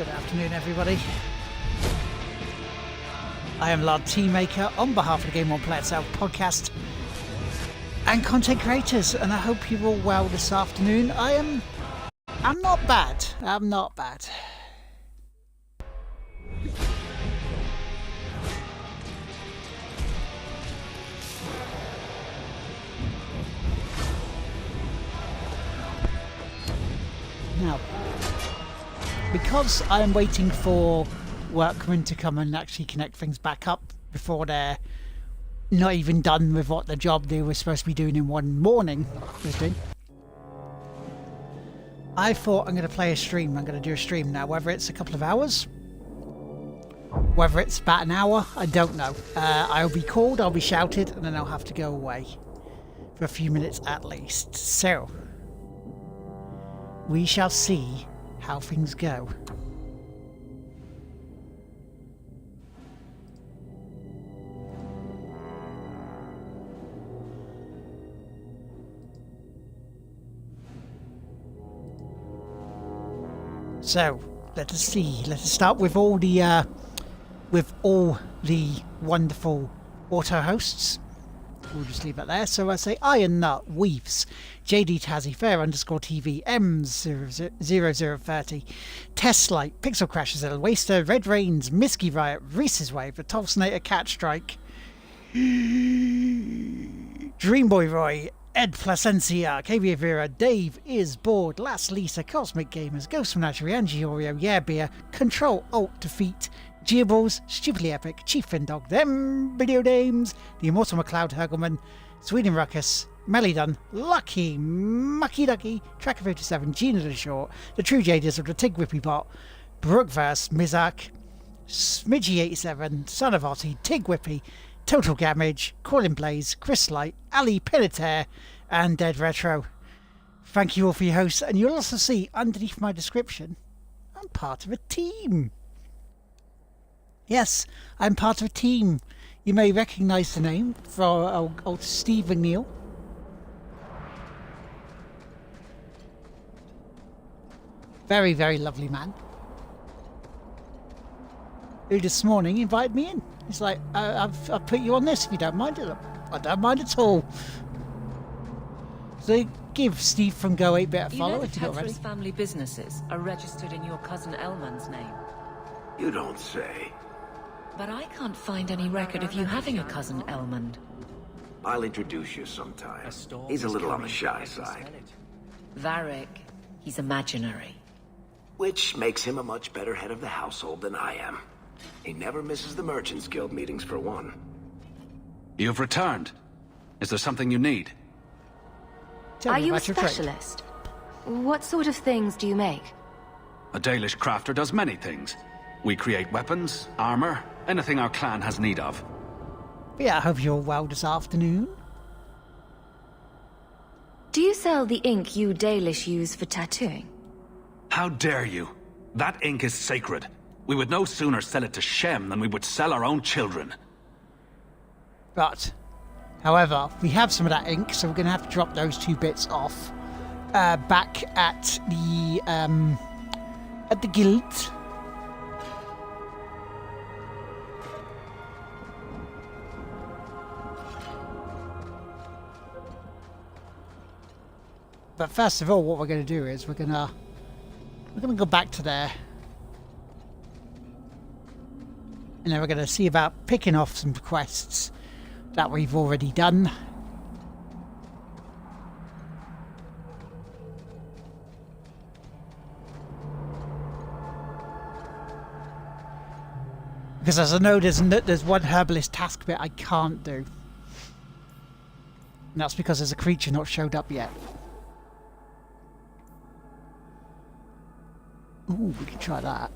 Good afternoon, everybody. I am Lord Teamaker on behalf of the Game On Play Itself podcast and content creators, and I hope you're all well this afternoon. I'm not bad. I'm not bad. Now, because I'm waiting for workmen to come and actually connect things back up before they're not even done with what the job they were supposed to be doing in one morning was doing, I thought I'm going to play a stream. I'm going to do a stream now, whether it's a couple of hours, whether it's about an hour, I don't know. I'll be called, I'll be shouted, and then I'll have to go away for a few minutes at least. So, we shall see how things go. So, let us see. Let us start with all the wonderful auto hosts. We'll just leave it there. So I say Iron Nut, Weaves, JD Tazzy, Fair _TV, M0030, Testlight, Pixel Crashers, El Waster, Red Rains, Misky Riot, Reese's Wave, the Tolsnator, Cat Strike, Dreamboy Roy, Ed Placencia, KV Vera, Dave is bored, Last Lisa, Cosmic Gamers, Ghost Menagerie, Angie Oreo, Yeah Beer, Control Alt Defeat, Gearballs, Stupidly Epic, Chief Findog, Them Video Dames, The Immortal McLeod Hergelman, Sweden Ruckus, Melidun, Lucky, Mucky Ducky, Tracker 57, Gina the Short, The True Jaders of the Tig Whippy Bot, Brookverse, Mizak, Smidgy87, Son of Otty, Tig Whippy, Total Damage, Colin Blaze, Chris Light, Ali Pelletier, and Dead Retro. Thank you all for your hosts, and you'll also see underneath my description, I'm part of a team. Yes, I'm part of a team. You may recognise the name from old Steve McNeil. Very, very lovely man. Who this morning invited me in. He's like, I've put you on this if you don't mind it. I don't mind at all. So give Steve from Go 8-Bit a follow if you got ready. Family businesses are registered in your cousin Elman's name. You don't say. But I can't find any record of you having a cousin Elmond. I'll introduce you sometime. He's a little on the shy side. Varric, he's imaginary. Which makes him a much better head of the household than I am. He never misses the Merchants Guild meetings for one. You've returned. Is there something you need? Are you a specialist? What sort of things do you make? A Dalish crafter does many things. We create weapons, armor, anything our clan has need of. Yeah, I hope you're well this afternoon. Do you sell the ink you Dalish use for tattooing? How dare you? That ink is sacred. We would no sooner sell it to Shem than we would sell our own children. But, however, we have some of that ink, so we're going to have to drop those 2 bits off back at the guild. But first of all, what we're going to do is we're going to go back to there. And then we're going to see about picking off some quests that we've already done. Because as I know, there's one herbalist task bit I can't do. And that's because there's a creature not showed up yet. Ooh, we can try that.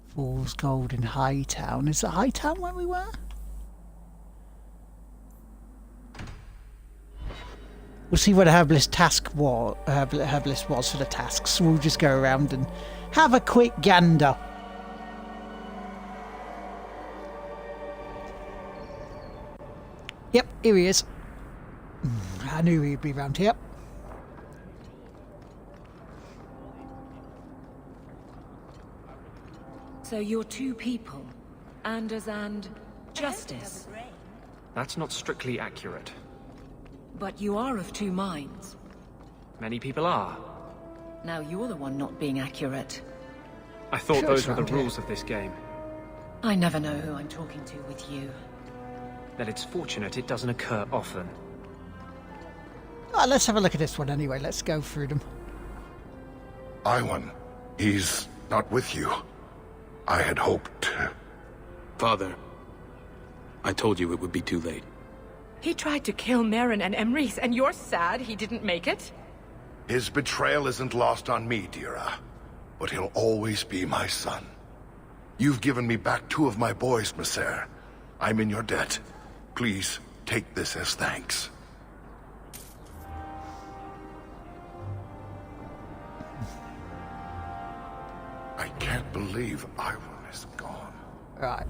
Fool's Gold in Hightown. Is it Hightown where we were? We'll see what a herbalist herbalist was for the tasks. We'll just go around and have a quick gander. Here he is. I knew he'd be round here. So you're two people. Anders and Justice. That's not strictly accurate. But you are of two minds. Many people are. Now you're the one not being accurate. I thought Sure, those were the round here. rules of this game. I never know who I'm talking to with you. Then it's fortunate it doesn't occur often. Let's have a look at this one anyway. Let's go through them. Iwan, he's not with you. I had hoped. Father, I told you it would be too late. He tried to kill Merrin and Emrys, and you're sad he didn't make it? His betrayal isn't lost on me, Dira. But he'll always be my son. You've given me back two of my boys, Maser. I'm in your debt. Please, take this as thanks. I can't believe Iwan is gone. Right.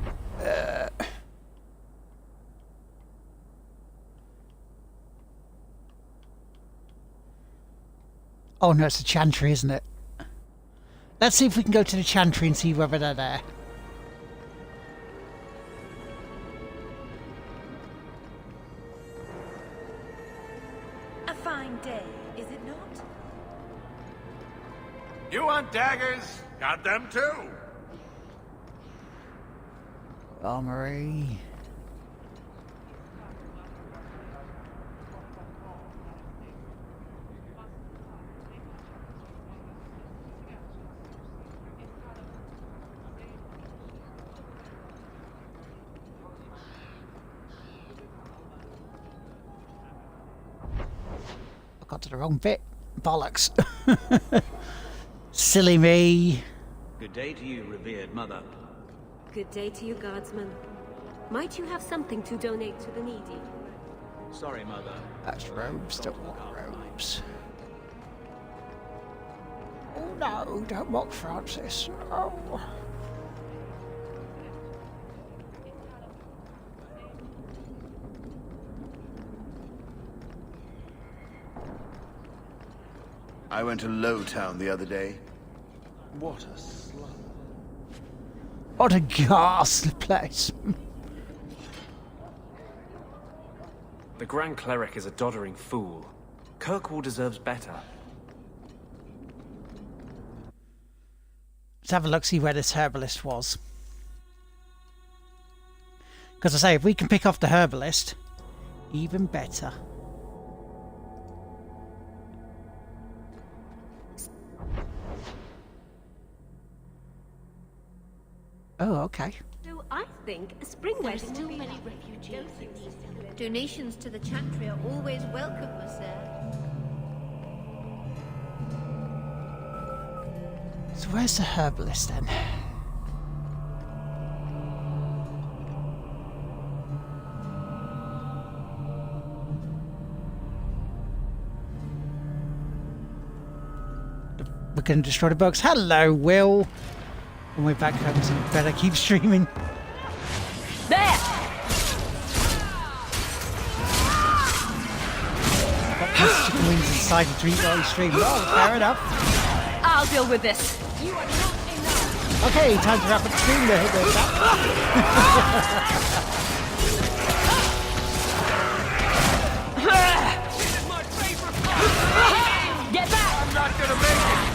Oh no, it's the Chantry, isn't it? Let's see if we can go to the Chantry and see whether they're there. A fine day, is it not? You want daggers? Got them too. Armory. I got to the wrong bit. Bollocks. Silly me. Good day to you, revered mother. Good day to you, guardsman. Might you have something to donate to the needy? Sorry, mother. That's robes, don't want robes. Oh no, don't mock Francis. Oh. I went to Lowtown the other day. What a slum. What a ghastly place. The Grand Cleric is a doddering fool. Kirkwall deserves better. Let's have a look, see where this herbalist was. Because I say, if we can pick off the herbalist, even better. Oh, okay. So I think a spring There's wedding still will be many lovely. refugees in these villages. Donations to the Chantry are always welcome, Maser. So where's the herbalist then? We're going to destroy the bugs. Hello, Will. And we're back home, so we better keep streaming. There! Got plus chicken wings inside the treat while you stream. Oh, fair enough. I'll deal with this. Okay, time to wrap up the stream there. Get back! I'm not gonna make it.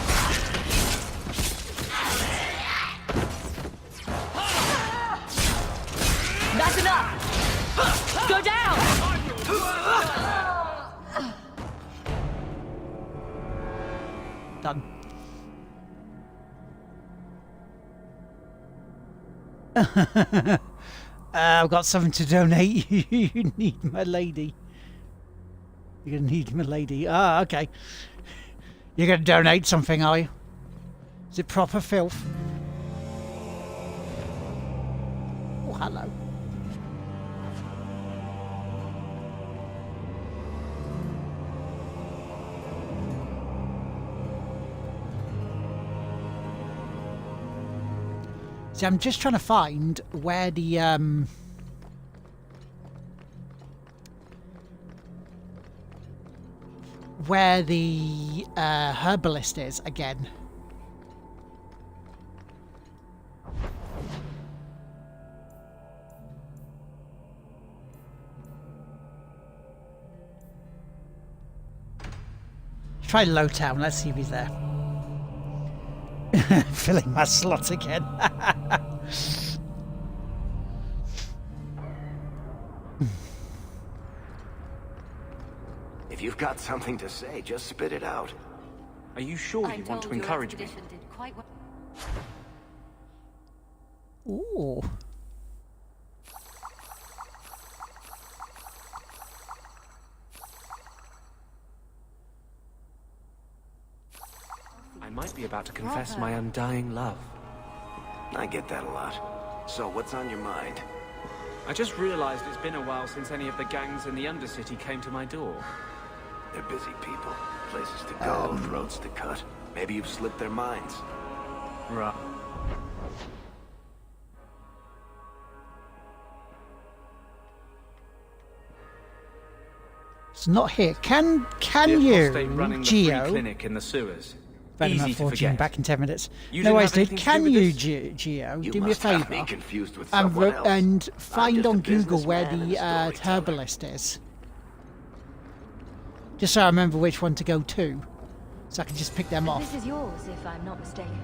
That's enough! Go down! Done. I've got something to donate. You need my lady. You're going to need my lady. Ah, okay. You're going to donate something, are you? Is it proper filth? Oh, hello. See, I'm just trying to find where the where the herbalist is again. Try Lowtown, let's see if he's there. Filling my slot again. If you've got something to say, just spit it out. Are you sure you want to encourage me? Ooh. I might be about to confess my undying love. I get that a lot. So, what's on your mind? I just realized it's been a while since any of the gangs in the Undercity came to my door. They're busy people. Places to go, throats to cut. Maybe you've slipped their minds. Right. It's not here. Can the you, apostate running the Geo? free clinic in the sewers. Venom Easy of to Fortune forget. back in 10 minutes. You No didn't worries, have dude. anything to Can do with you, this? Geo, You do me a must have favour me confused with and, someone else. and I'm find just a on Google where businessman the and a storyteller. herbalist is? Just so I remember which one to go to. So I can just pick them off. This is yours, if I'm not mistaken.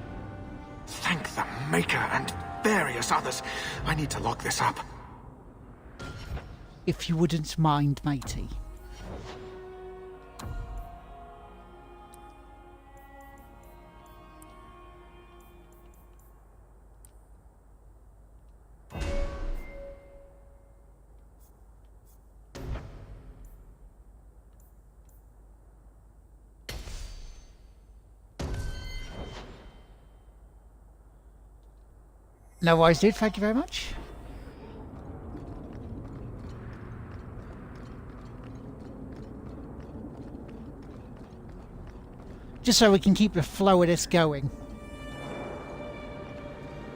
Thank the Maker and various others. I need to lock this up. If you wouldn't mind, matey. No worries, dude. Thank you very much. Just so we can keep the flow of this going.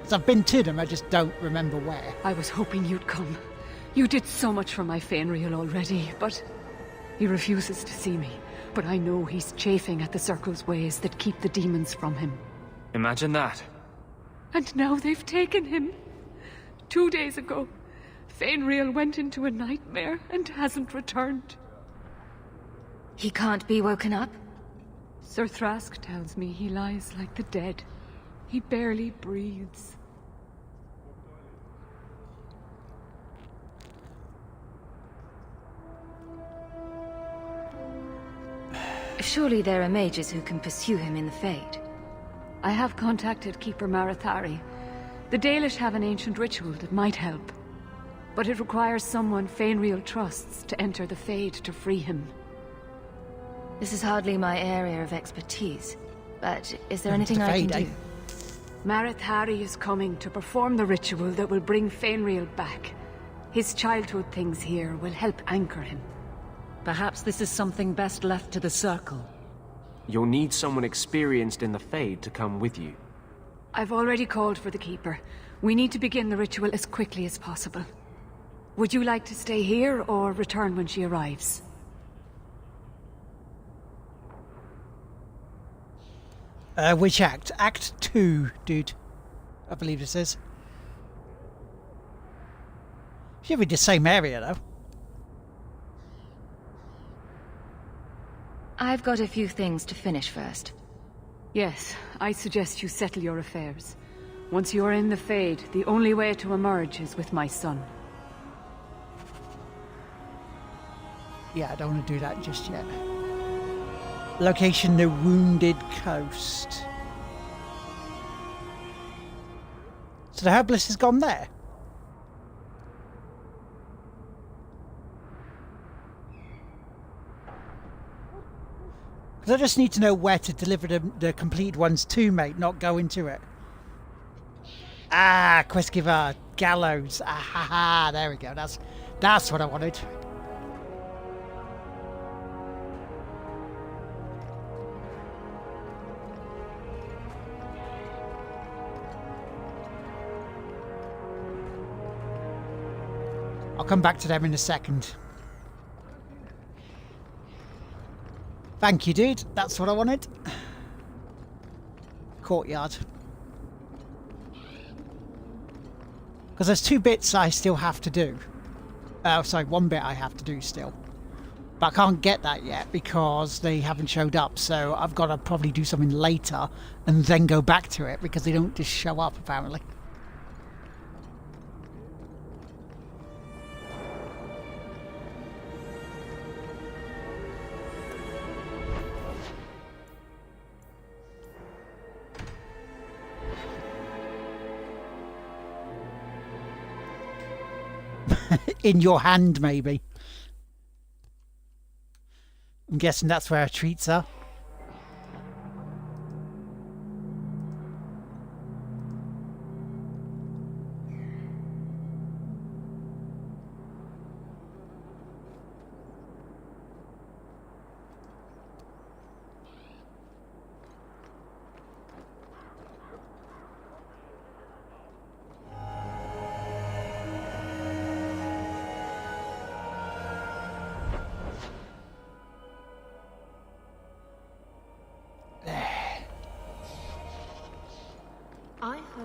'Cause I've been to them, I just don't remember where. I was hoping you'd come. You did so much for my Fainriel already, but he refuses to see me. But I know he's chafing at the Circle's ways that keep the demons from him. Imagine that. And now they've taken him. 2 days ago, Fainriel went into a nightmare and hasn't returned. He can't be woken up? Sir Thrask tells me he lies like the dead. He barely breathes. Surely there are mages who can pursue him in the Fade. I have contacted Keeper Marathari. The Dalish have an ancient ritual that might help. But it requires someone Fainriel trusts to enter the Fade to free him. This is hardly my area of expertise, but is there anything I can do? Marathari is coming to perform the ritual that will bring Fainriel back. His childhood things here will help anchor him. Perhaps this is something best left to the Circle. You'll need someone experienced in the Fade to come with you. I've already called for the Keeper. We need to begin the ritual as quickly as possible. Would you like to stay here or return when she arrives? Which act? Act 2, dude. I believe this is. Should be the same area, though. I've got a few things to finish first. Yes, I suggest you settle your affairs. Once you're in the Fade, the only way to emerge is with my son. Yeah, I don't want to do that just yet. Location: the Wounded Coast. So the herbalist has gone there. Because I just need to know where to deliver the complete ones to, mate, not go into it. Ah, quest giver, gallows. Ah, ha, ha, there we go. That's what I wanted. I'll come back to them in a second. Thank you, dude. That's what I wanted. Courtyard. Because there's 2 bits I still have to do. Sorry, 1 bit I have to do still. But I can't get that yet because they haven't showed up. So I've got to probably do something later and then go back to it because they don't just show up, apparently. In your hand, maybe. I'm guessing that's where our treats are.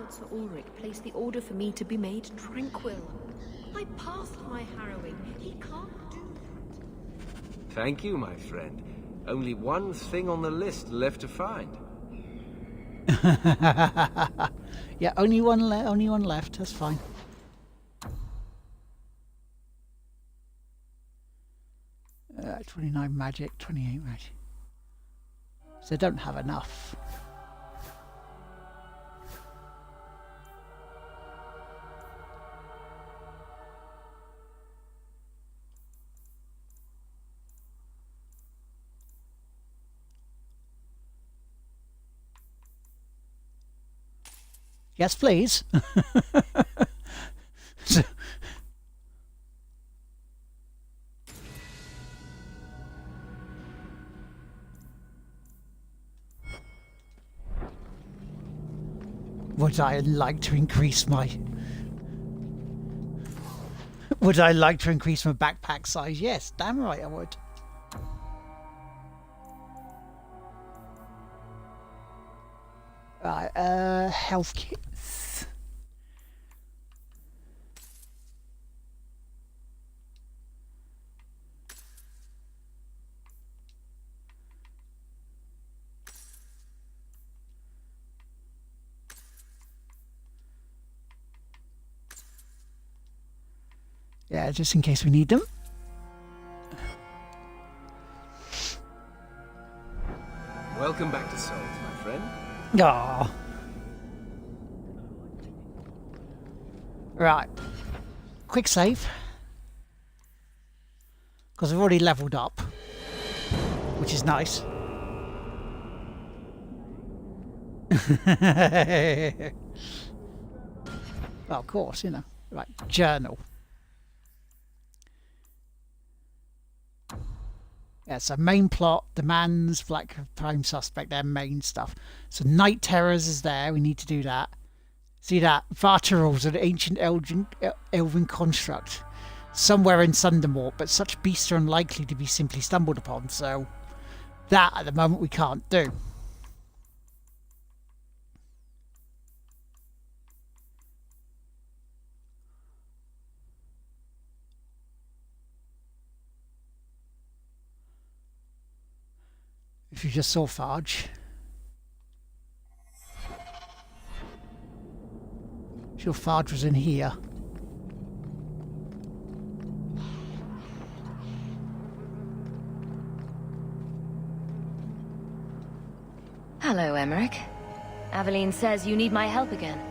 Sir Ulrich placed the order for me to be made tranquil. I passed high harrowing. He can't do that. Thank you, my friend. Only one thing on the list left to find. Yeah, only one left. That's fine. Uh, 29 magic, 28 magic. So I don't have enough. Yes, please. Would I like to increase my... Would I like to increase my backpack size? Yes, damn right I would. Right, health kits. Yeah, just in case we need them. Welcome back to Souls, my friend. Ah. Right. Quick save. Because we've already leveled up. Which is nice. Well, of course, you know. Right, journal. Yeah, so main plot demands Black Prime Suspect, their main stuff. So Night Terrors is there, we need to do that. See that? Vartarals, an ancient elven construct. Somewhere in Sundermort, but such beasts are unlikely to be simply stumbled upon, so that at the moment we can't do. If you just saw Farge. Sure Farge was in here. Hello, Emmerich. Aveline says you need my help again.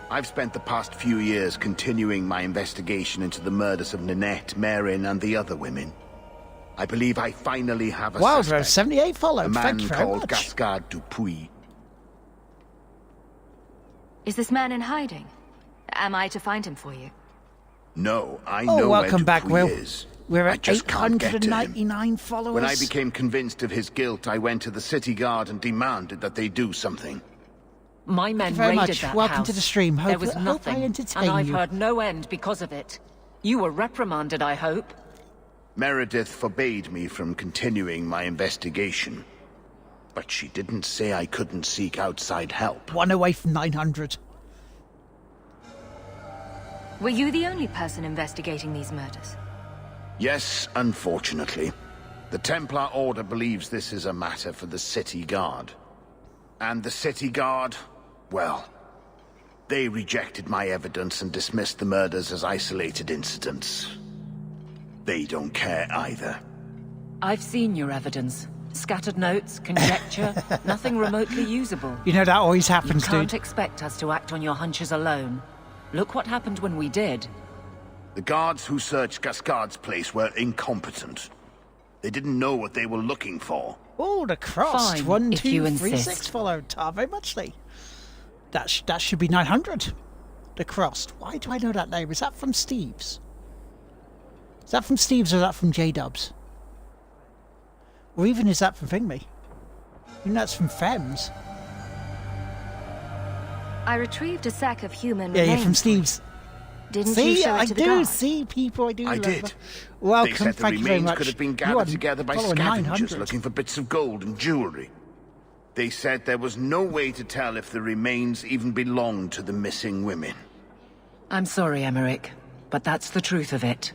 I've spent the past few years continuing my investigation into the murders of Ninette, Merrin, and the other women. I believe I finally have a Wildrose suspect. 78 followed. A man Thank you very called much. Gascard Dupuis. Is this man in hiding? Am I to find him for you? No, I Oh, know welcome where back, Dupuis Will. is. We're I at just can't get to him. 899 followers. When I became convinced of his guilt, I went to the city guard and demanded that they do something. My men Thank you very raided much. that Welcome house. to the stream. There was nothing, I entertain and I've you. heard no end because of it. You were reprimanded, I hope. Meredith forbade me from continuing my investigation. But she didn't say I couldn't seek outside help. One away from 900. Were you the only person investigating these murders? Yes, unfortunately. The Templar Order believes this is a matter for the City Guard. And the City Guard, well, they rejected my evidence and dismissed the murders as isolated incidents. They don't care either. I've seen your evidence. Scattered notes, conjecture, nothing remotely usable. You know that always happens, You can't dude. expect us to act on your hunches alone. Look what happened when we did. The guards who searched Gascard's place were incompetent. They didn't know what they were looking for. Oh, the crossed. Fine, 1, if you 2, 3, 6 insist. followed. Very muchly. That should be 900. The crossed. Why do I know that name? Is that from Steve's? Is that from Steve's or is that from J-Dubs? Or even is that from Thingy? Even that's from Fems. I retrieved a sack of human Yeah, you're remains. from Steve's. Didn't you See, show it I to the do guard? see people. I do. I love did. them. They Welcome. said the Thank you very remains much. could have been You gathered are together by following scavengers 900. looking for bits of gold and jewelry. They said there was no way to tell if the remains even belonged to the missing women. I'm sorry, Emmerich, but that's the truth of it.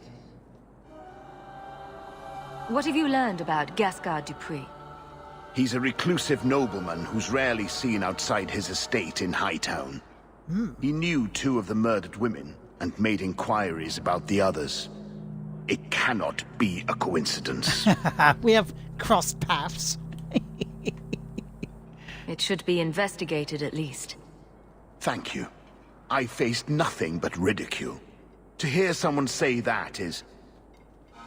What have you learned about Gascard Dupuis? He's a reclusive nobleman who's rarely seen outside his estate in Hightown. He knew 2 of the murdered women and made inquiries about the others. It cannot be a coincidence. We have crossed paths. It should be investigated at least. Thank you. I faced nothing but ridicule. To hear someone say that is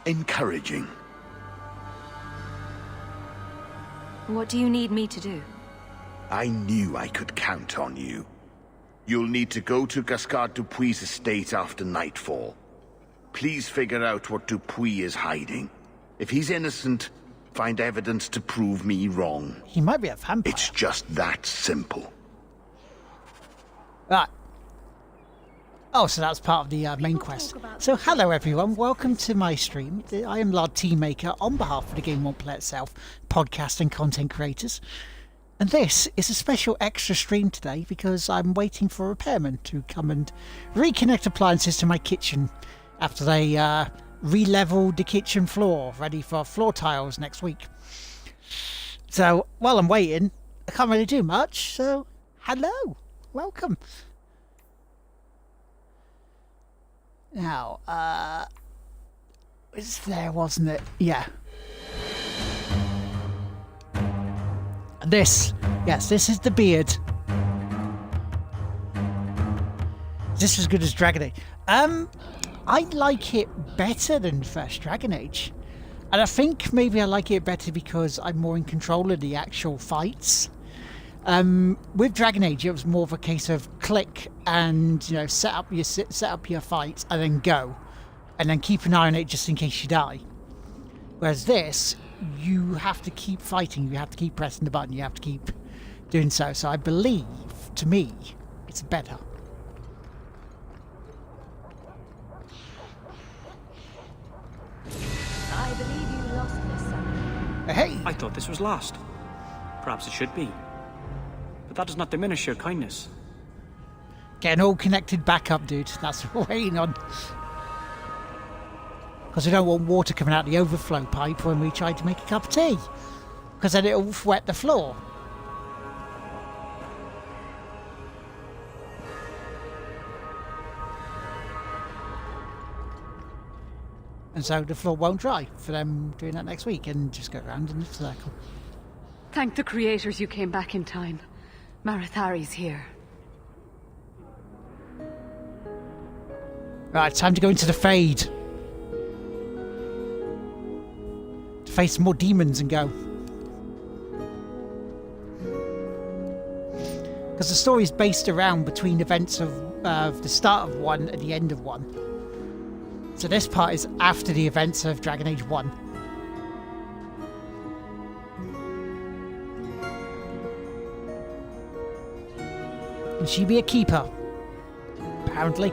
encouraging. What do you need me to do? I knew I could count on you. You'll need to go to Gascard Dupuis' estate after nightfall. Please figure out what Dupuis is hiding. If he's innocent, find evidence to prove me wrong. He might be a vampire. It's just that simple. Right. Oh, so that's part of the main quest. So hello everyone, welcome to my stream. I am Lord Teamaker on behalf of the Game Won't Play Itself podcast and content creators. And this is a special extra stream today because I'm waiting for a repairman to come and reconnect appliances to my kitchen after they re-leveled the kitchen floor, ready for floor tiles next week. So while I'm waiting, I can't really do much, so hello, welcome. Now, it's there, wasn't it? Yeah. This is the beard. Is this as good as Dragon Age? I like it better than first Dragon Age. And I think maybe I like it better because I'm more in control of the actual fights. With Dragon Age, it was more of a case of click and set up your fights and then go, and then keep an eye on it just in case you die. Whereas this, you have to keep fighting, you have to keep pressing the button, you have to keep doing so. So I believe, to me, it's better. I believe you lost this son. Hey! I thought this was lost. Perhaps it should be. But that does not diminish your kindness. Getting all connected back up, dude. That's what we're waiting on. Because we don't want water coming out the overflow pipe when we try to make a cup of tea. Because then it'll wet the floor. And so the floor won't dry for them doing that next week and just go around in a circle. Thank the creators you came back in time. Marathari's here. Right, time to go into the Fade. To face more demons and go. Because the story is based around between events of the start of 1 and the end of 1. So this part is after the events of Dragon Age 1. And she be a keeper, apparently.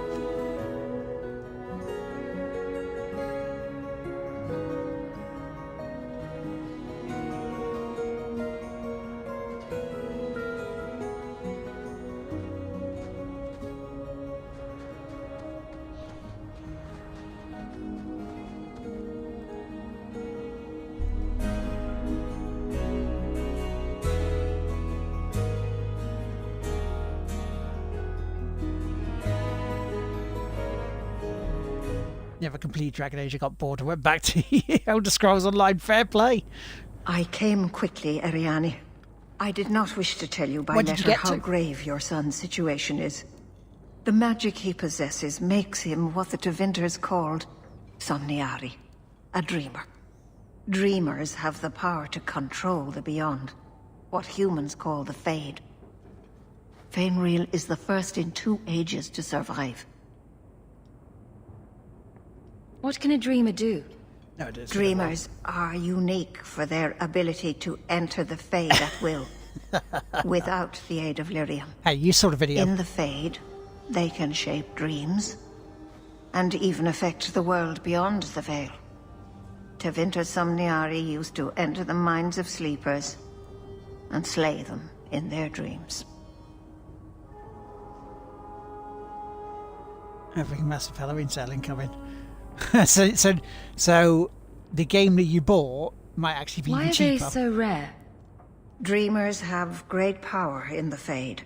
Never completed Dragon Age. I got bored and went back to Elder Scrolls Online. Fair play. I came quickly, Ariane. I did not wish to tell you by What did you letter get how to? grave your son's situation is. The magic he possesses makes him what the Tevinters called Somniari, a dreamer. Dreamers have the power to control the beyond, what humans call the Fade. Fainril is the first in 2 ages to survive. What can a dreamer do? No, it is. Dreamers are unique for their ability to enter the Fade at will, without the aid of Lyrium. Hey, you saw the video. In the Fade, they can shape dreams, and even affect the world beyond the Veil. Tevinter Somniari used to enter the minds of sleepers, and slay them in their dreams. Having massive Halloween sale incoming. so the game that you bought might actually be Why even are cheaper. they so rare? Dreamers have great power in the Fade.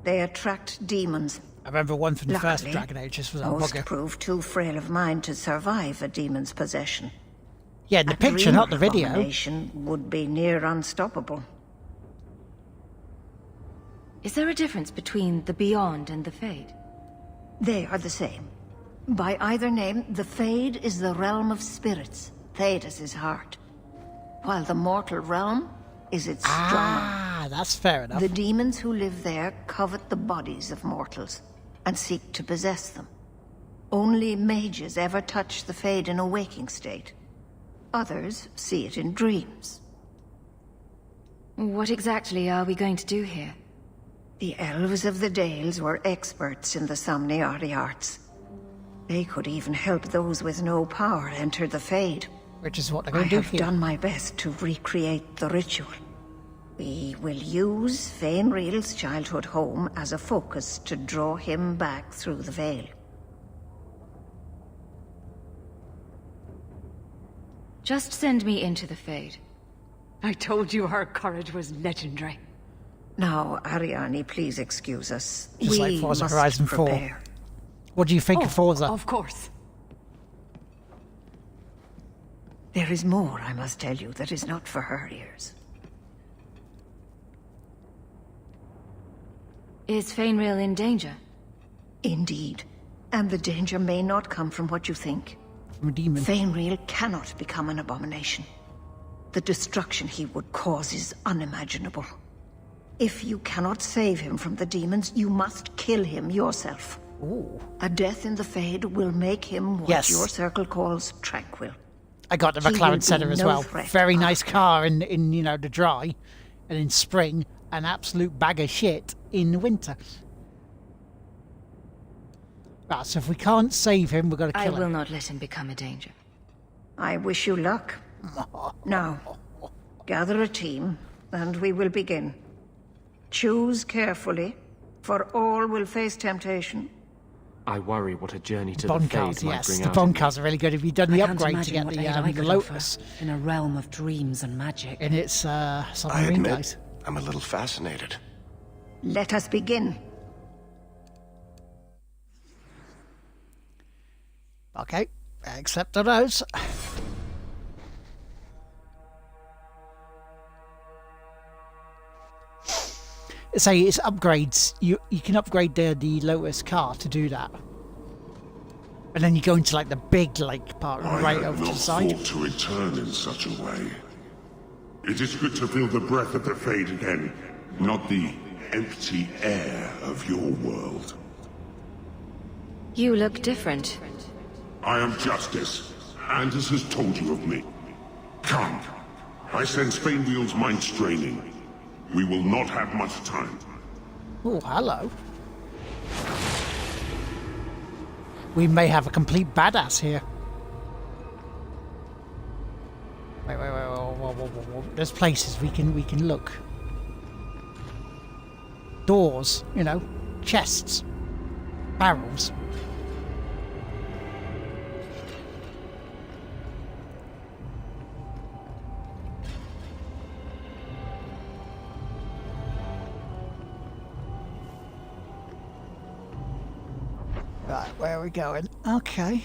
They attract demons. I remember one from the first Luckily, Dragon Age. This was a most bugger. prove too frail of mind to survive a demon's possession. Yeah, in the A picture, not the dreamer video. abomination would be near unstoppable. Is there a difference between the Beyond and the Fade? They are the same. By either name, the Fade is the realm of spirits, Thedas' heart, while the mortal realm is its stronghold. Ah, that's fair enough. The demons who live there covet the bodies of mortals and seek to possess them. Only mages ever touch the Fade in a waking state. Others see it in dreams. What exactly are we going to do here? The elves of the Dales were experts in the Somniari arts. They could even help those with no power enter the Fade. Which is what they're I going to do have here. done my best to recreate the ritual. We will use Fainril's childhood home as a focus to draw him back through the Veil. Just send me into the Fade. I told you her courage was legendary. Now, Ariane, please excuse us. Just like Forza must Horizon 4. prepare. What do you think of Forza? Of course. There is more, I must tell you, that is not for her ears. Is Fainril in danger? Indeed. And the danger may not come from what you think. From a demon. Fainril cannot become an abomination. The destruction he would cause is unimaginable. If you cannot save him from the demons, you must kill him yourself. Ooh. A death in the Fade will make him what Yes. your circle calls tranquil. I got the He will McLaren be Senna as no well. threat Very nice car in you know the dry, and in spring an absolute bag of shit in the winter. Right, so if we can't save him, we're going to I kill will him. not let him become a danger. I wish you luck. Now, gather a team, and we will begin. Choose carefully, for all will face temptation. I worry what a journey to Bond the Fade cars, might yes. bring The out. Bond cars are really good. If you've done the I can't upgrade to imagine get what the, aid I could Lotus, offer in a realm of dreams and magic. and it's I submarine admit, guys. I'm a little fascinated. Let us begin. Okay, accept those. Say it's upgrades. You can upgrade the Lotus car to do that, and then you go into like the big lake part right I over have to not the side. thought to return in such a way. It is good to feel the breath of the Fade again, not the empty air of your world. You look different. I am Justice. Anders has told you of me. Come. I sense Fainwheel's mind straining. We will not have much time. Oh, hello. We may have a complete badass here. Wait, whoa. There's places we can look. Doors, you know, chests, barrels. Right, where are we going? Okay.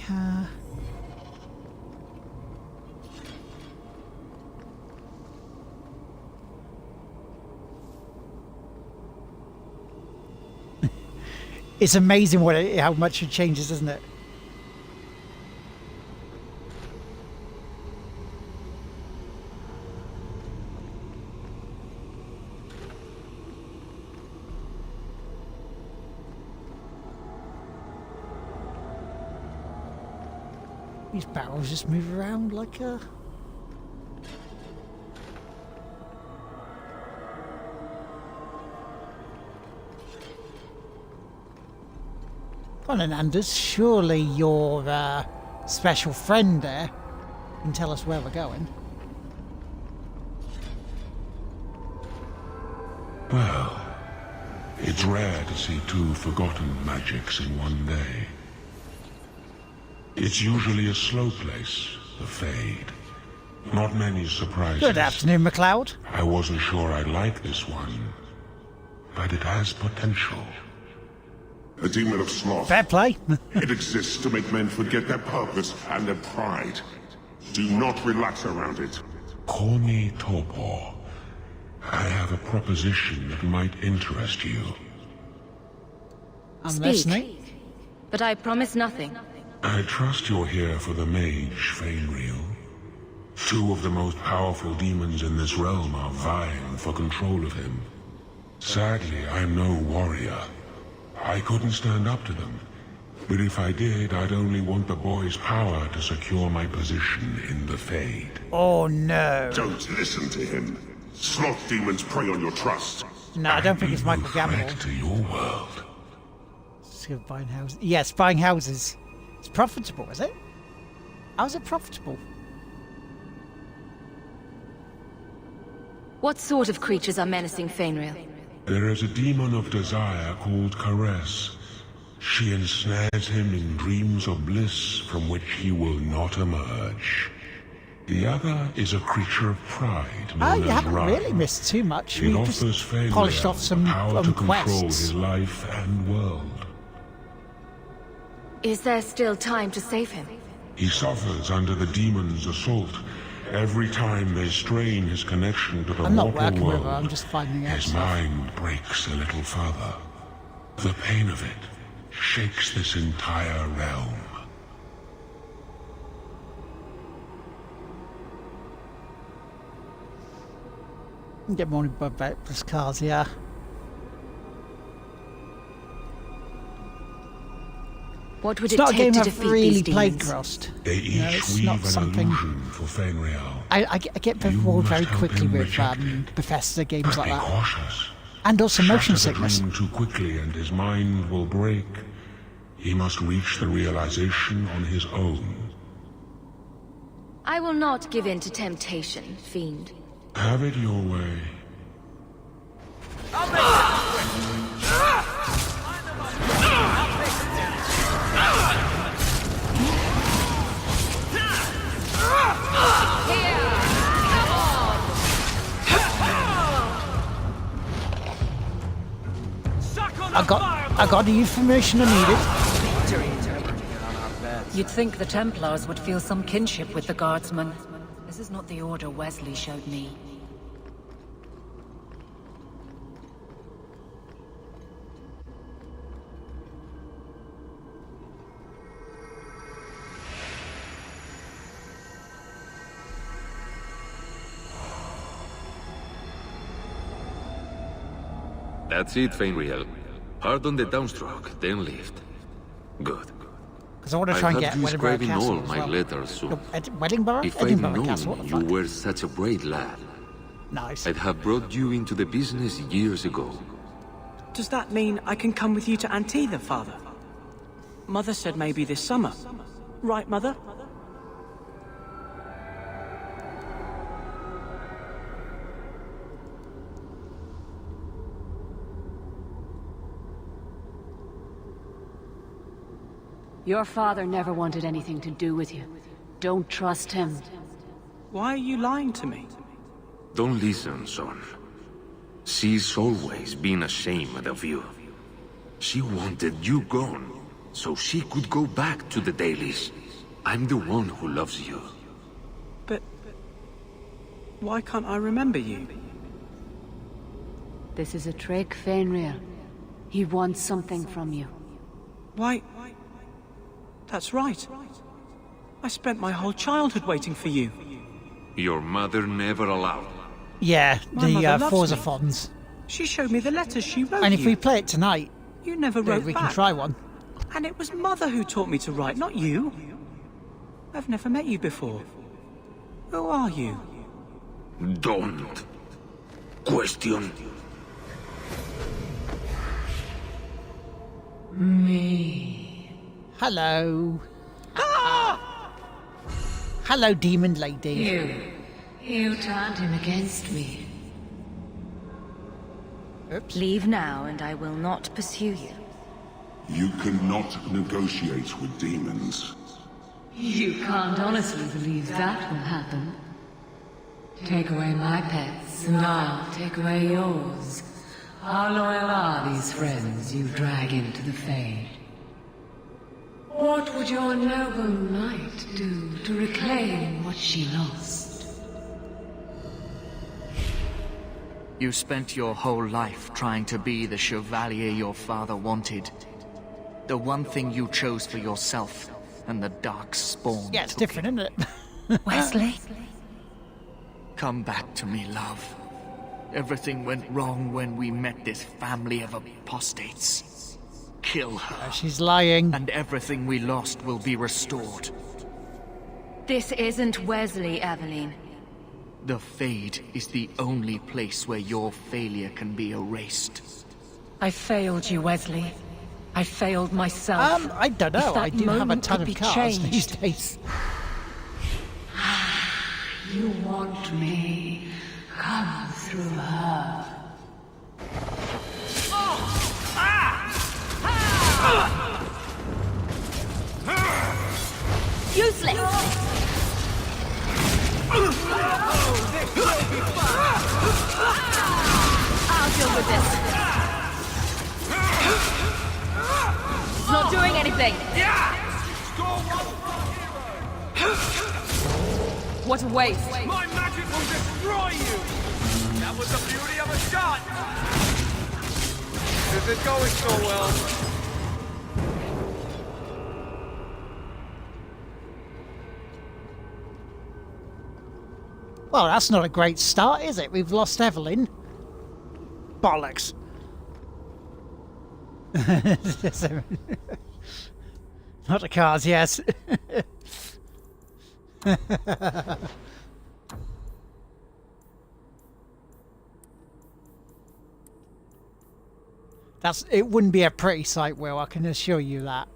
It's amazing how much it changes, isn't it? These barrels just move around like a... Come on, Anders, surely your special friend there can tell us where we're going. Well, it's rare to see two forgotten magics in one day. It's usually a slow place, the Fade. Not many surprises. Good afternoon, MacLeod. I wasn't sure I'd like this one, but it has potential. A demon of sloth. Fair play. It exists to make men forget their purpose and their pride. Do not relax around it. Call me Torpor. I have a proposition that might interest you. I'm Speak. listening. But I promise nothing. I trust you're here for the mage, Fainriel. Two of the most powerful demons in this realm are vying for control of him. Sadly, I'm no warrior. I couldn't stand up to them. But if I did, I'd only want the boy's power to secure my position in the Fade. Oh no. Don't listen to him. Sloth demons prey on your trust. No, I don't think it's Michael Gambon. To your world. Let's go buying houses. Yes, buying houses. It's profitable, is it? How's it profitable? What sort of creatures are menacing Fainriel? There is a demon of desire called Caress. She ensnares him in dreams of bliss from which he will not emerge. The other is a creature of pride known You as haven't Rhyme. really missed too much. It We offers just Fainriel polished off some the power to control quests. his life and world. Is there still time to save him? He suffers under the demon's assault. Every time they strain his connection to the I'm not mortal working with world, her, I'm just finding out his stuff. mind breaks a little further. The pain of it shakes this entire realm. Get more about this cars, yeah. What would It's it not a take game to I've defeat really these played, demons? Grost. They each it's weave not an something... illusion for Fainriel. I get bored very quickly with Bethesda games like that. Cautious. And also motion Shatter the sickness. dream too quickly and his mind will break. He must reach the realization on his own. I will not give in to temptation, fiend. Have it your way. I got the information I needed. You'd think the Templars would feel some kinship with the Guardsmen. This is not the order Wesley showed me. That's it, Fainriel. Hard on the downstroke, then lift. Good. Because I want to try and get you Edinburgh scribing Castle all as my well. letters soon. Edinburgh? If I'd Edinburgh known Castle, what the you fuck? were such a brave lad, Nice. I'd have brought you into the business years ago. Does that mean I can come with you to Antitha, Father? Mother said maybe this summer. Right, Mother? Your father never wanted anything to do with you. Don't trust him. Why are you lying to me? Don't listen, son. She's always been ashamed of you. She wanted you gone, so she could go back to the dailies. I'm the one who loves you. But why can't I remember you? This is a trick, Fenrir. He wants something from you. Why? That's right. I spent my whole childhood waiting for you. Your mother never allowed. Yeah, My mother the loves Forza me. Fons. She showed me the letters she wrote And if you. we play it tonight, You never then wrote we back. can try one. And it was Mother who taught me to write, not you. I've never met you before. Who are you? Don't question me. Hello. Hello, demon lady. You turned him against me. Oops. Leave now, and I will not pursue you. You cannot negotiate with demons. You can't honestly believe that will happen. Take away my pets, and I'll take away yours. How loyal are these friends you drag into the Fade? What would your noble knight do to reclaim what she lost? You spent your whole life trying to be the chevalier your father wanted. The one thing you chose for yourself, and the dark spawn. Yeah, it's different, isn't it? Wesley? Come back to me, love. Everything went wrong when we met this family of apostates. Kill her. She's lying. And everything we lost will be restored. This isn't Wesley, Evelyn. The Fade is the only place where your failure can be erased. I failed you, Wesley. I failed myself. I don't know. I do have a ton of cars these days. You want me? Come through her. Useless! I'll deal with this. It's not doing anything. What a waste. My magic will destroy you! That was the beauty of a shot! Is it going so well? Well, that's not a great start, is it? We've lost Evelyn. Bollocks. Not the cars, yes. It wouldn't be a pretty sight, Will, I can assure you that.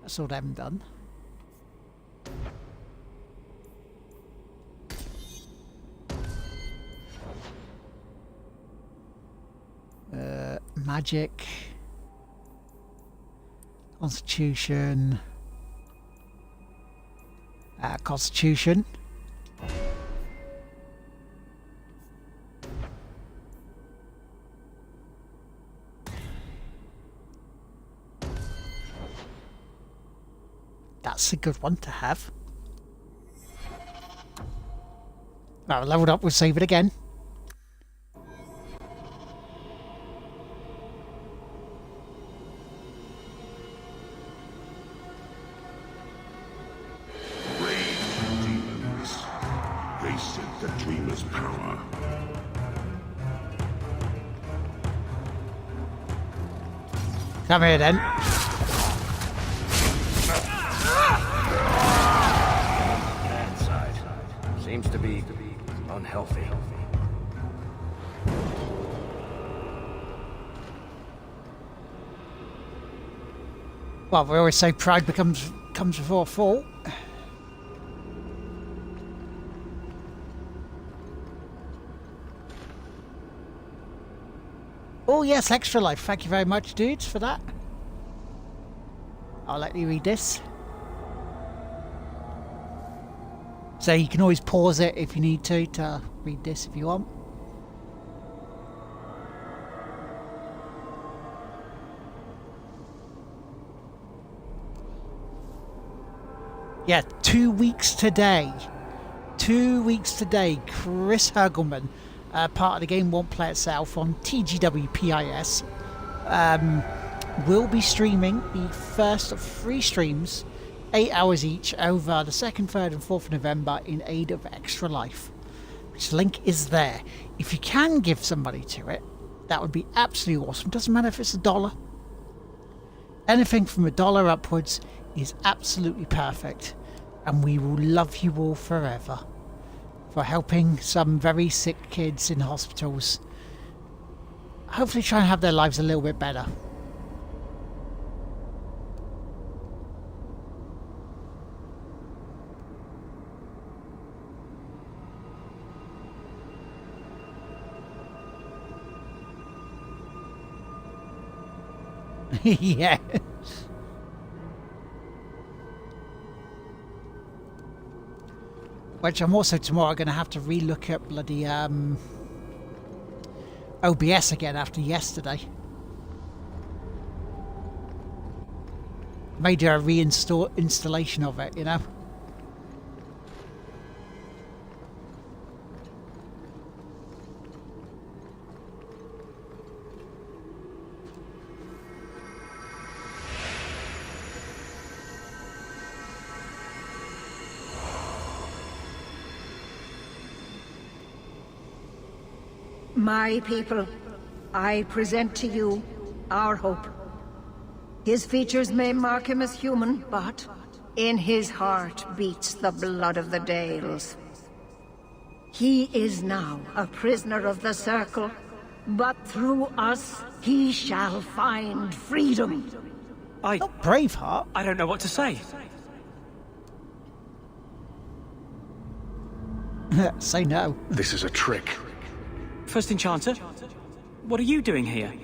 That's all them done. Magic. Constitution. Constitution. That's a good one to have. Now, leveled up, we'll save it again. Demons. They set the dreamer's power. Come here then. Bad side. Seems to be unhealthy. Well, we always say pride comes before a fall. Oh yes, Extra Life. Thank you very much, dudes, for that. I'll let you read this. So you can always pause it if you need to read this if you want. Yeah, 2 weeks today. 2 weeks today, Chris Hergelman, part of the Game Won't Play Itself on TGW PIS, will be streaming the first of 3 streams, 8 hours each, over the 2nd, 3rd and 4th of November in aid of Extra Life. Which link is there. If you can give somebody to it, that would be absolutely awesome. Doesn't matter if it's $1. Anything from $1 upwards is absolutely perfect. And we will love you all forever for helping some very sick kids in hospitals. Hopefully try and have their lives a little bit better. Yeah. Which I'm also tomorrow going to have to relook at bloody OBS again after yesterday. Made a installation of it, you know. My people, I present to you our hope. His features may mark him as human, but in his heart beats the blood of the Dales. He is now a prisoner of the Circle, but through us he shall find freedom. Braveheart? I don't know what to say. Say no. This is a trick. First Enchanter, what are you doing here?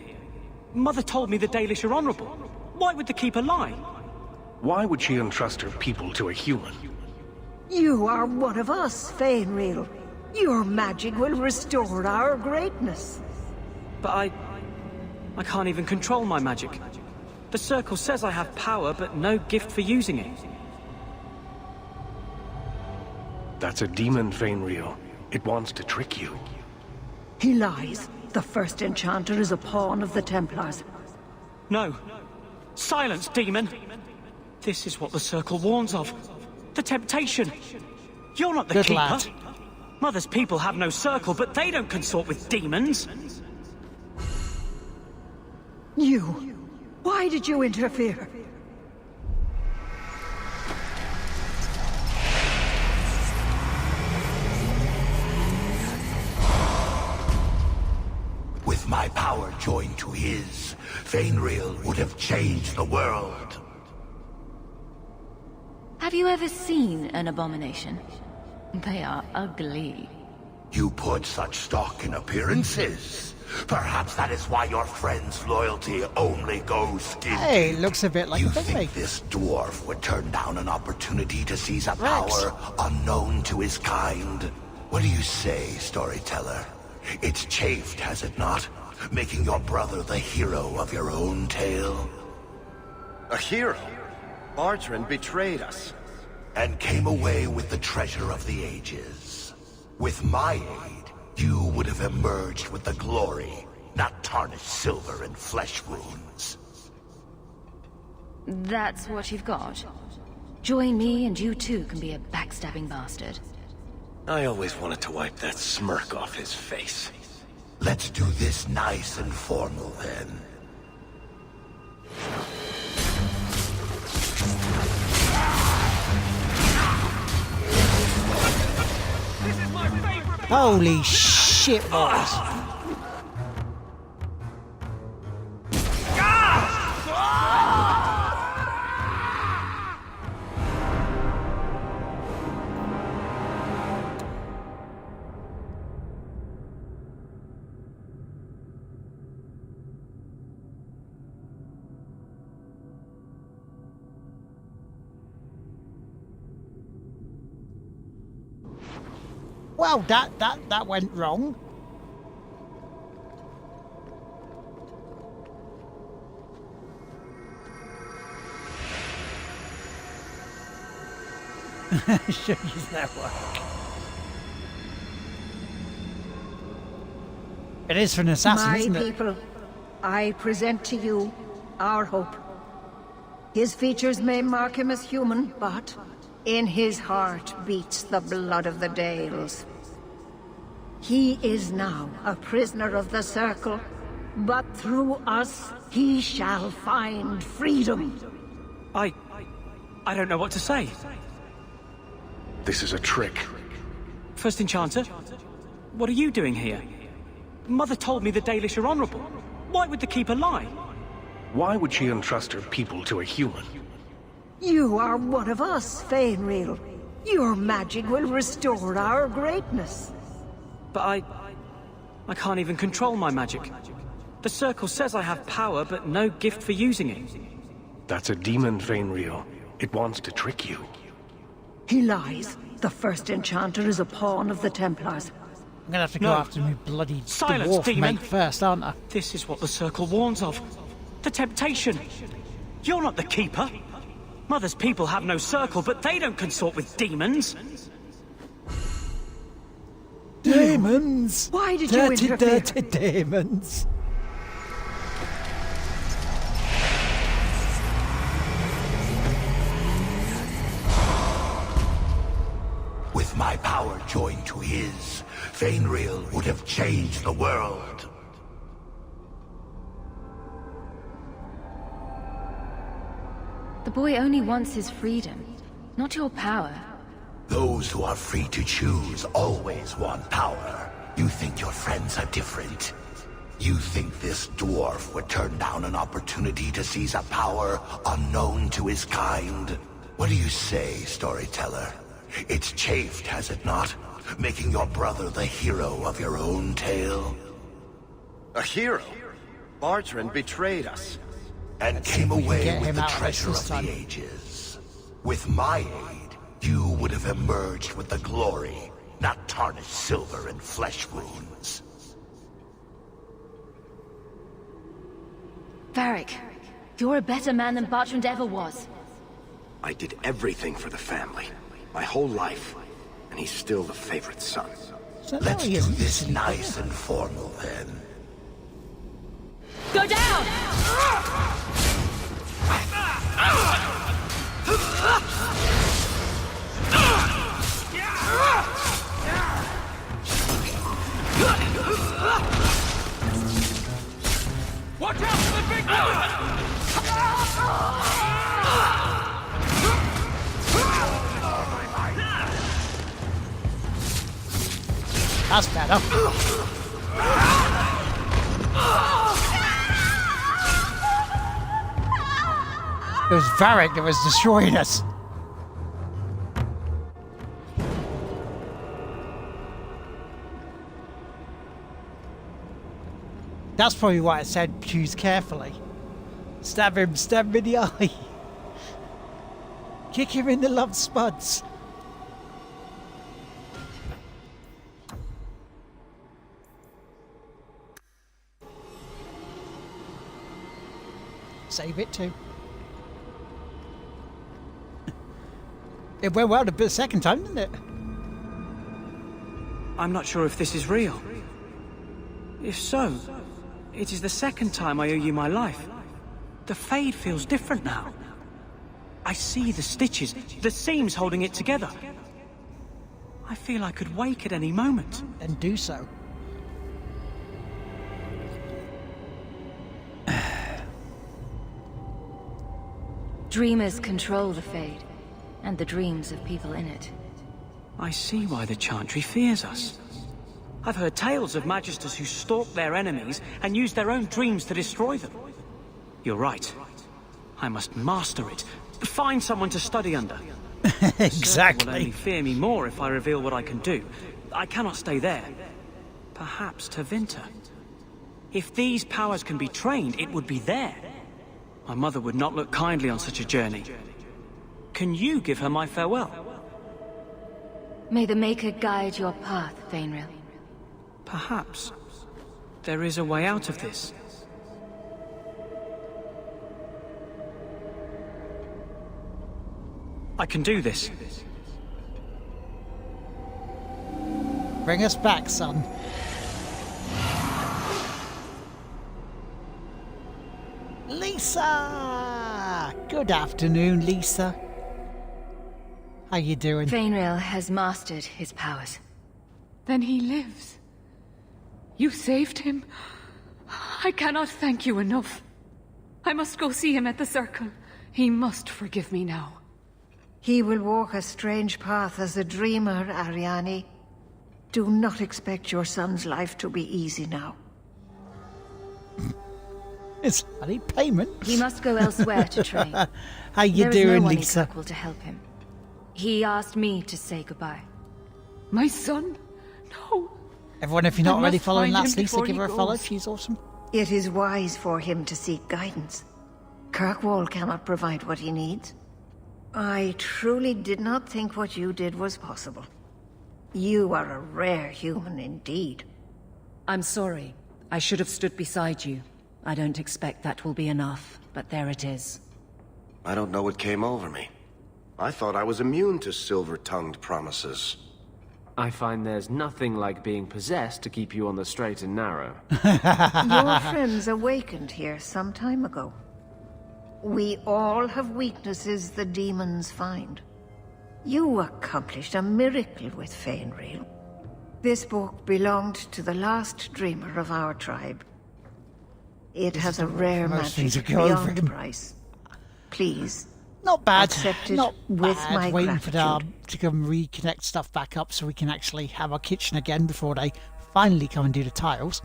Mother told me the Dalish are honorable. Why would the Keeper lie? Why would she entrust her people to a human? You are one of us, Fainreal. Your magic will restore our greatness. But I can't even control my magic. The Circle says I have power, but no gift for using it. That's a demon, Fainreal. It wants to trick you. He lies. The First Enchanter is a pawn of the Templars. No. Silence, demon! This is what the Circle warns of. The temptation. You're not the Good Keeper. lad. Mother's people have no Circle, but they don't consort with demons. You. Why did you interfere? With my power joined to his, Fainreal would have changed the world. Have you ever seen an abomination? They are ugly. You put such stock in appearances. Perhaps that is why your friend's loyalty only goes skin. Hey, looks a bit like you a thing. think this dwarf would turn down an opportunity to seize a power unknown to his kind? What do you say, storyteller? It's chafed, has it not? Making your brother the hero of your own tale? A hero? Bartrand betrayed us. And came away with the treasure of the ages. With my aid, you would have emerged with the glory, not tarnished silver and flesh wounds. That's what you've got. Join me and you too can be a backstabbing bastard. I always wanted to wipe that smirk off his face. Let's do this nice and formal, then. Holy shit, boys. Well, that went wrong. Show you their work. It is for an assassin, My isn't it? people, I present to you our hope. His features may mark him as human, but in his heart beats the blood of the Dales. He is now a prisoner of the Circle, but through us, he shall find freedom. I don't know what to say. This is a trick. First Enchanter, what are you doing here? Mother told me the Dalish are honorable. Why would the Keeper lie? Why would she entrust her people to a human? You are one of us, Fainreal. Your magic will restore our greatness. But I can't even control my magic. The Circle says I have power, but no gift for using it. That's a demon, Fainreal. It wants to trick you. He lies. The First Enchanter is a pawn of the Templars. I'm gonna have to go after me bloody Silence, dwarf demon. mate first, aren't I? This is what the Circle warns of. The temptation. You're not the Keeper. Mother's people have no Circle, but they don't consort with demons. Demons! Why did you interfere? Dirty demons! With my power joined to his, Fainreal would have changed the world. The boy only wants his freedom, not your power. Those who are free to choose always want power. You think your friends are different. You think this dwarf would turn down an opportunity to seize a power unknown to his kind? What do you say, storyteller? It's chafed, has it not? Making your brother the hero of your own tale? A hero? Bardrin betrayed us. And came away with the treasure of the ages. With my aid, you would have emerged with the glory, not tarnished silver and flesh wounds. Varric, you're a better man than Bartrand ever was. I did everything for the family. My whole life. And he's still the favorite son. Let's do this nice and formal, then. Go down! Watch out for the big one! That's better. It was Varric that was destroying us. That's probably why I said choose carefully. Stab him in the eye. Kick him in the love spuds. Save it too. It went well the second time, didn't it? I'm not sure if this is real. If so, it is the second time I owe you my life. The Fade feels different now. I see the stitches, the seams holding it together. I feel I could wake at any moment. Then do so. Dreamers control the Fade, and the dreams of people in it. I see why the Chantry fears us. I've heard tales of Magisters who stalk their enemies and use their own dreams to destroy them. You're right. I must master it. Find someone to study under. Exactly. Will only fear me more if I reveal what I can do. I cannot stay there. Perhaps Tevinter. If these powers can be trained, it would be there. My mother would not look kindly on such a journey. Can you give her my farewell? May the Maker guide your path, Fainreal. Perhaps there is a way out of this. I can do this. Bring us back, son. Lisa! Good afternoon, Lisa. How you doing? Fainrail has mastered his powers. Then he lives. You saved him. I cannot thank you enough. I must go see him at the Circle. He must forgive me now. He will walk a strange path as a dreamer, Ariane. Do not expect your son's life to be easy now. It's bloody payment. He must go elsewhere to train. How you there doing, is no one Lisa? in Kirkwall to help him. He asked me to say goodbye. My son? No. Everyone, if you're not I already must following find him Last Lisa, before give he her a follow. goes. She's awesome. It is wise for him to seek guidance. Kirkwall cannot provide what he needs. I truly did not think what you did was possible. You are a rare human indeed. I'm sorry. I should have stood beside you. I don't expect that will be enough, but there it is. I don't know what came over me. I thought I was immune to silver-tongued promises. I find there's nothing like being possessed to keep you on the straight and narrow. Your friends awakened here some time ago. We all have weaknesses the demons find. You accomplished a miracle with Fainrail. This book belonged to the last dreamer of our tribe. It has a rare most things magic that go over beyond him. price. Please, Not bad. accept it Not with bad. my Waiting gratitude. for them to come reconnect stuff back up so we can actually have our kitchen again before they finally come and do the tiles.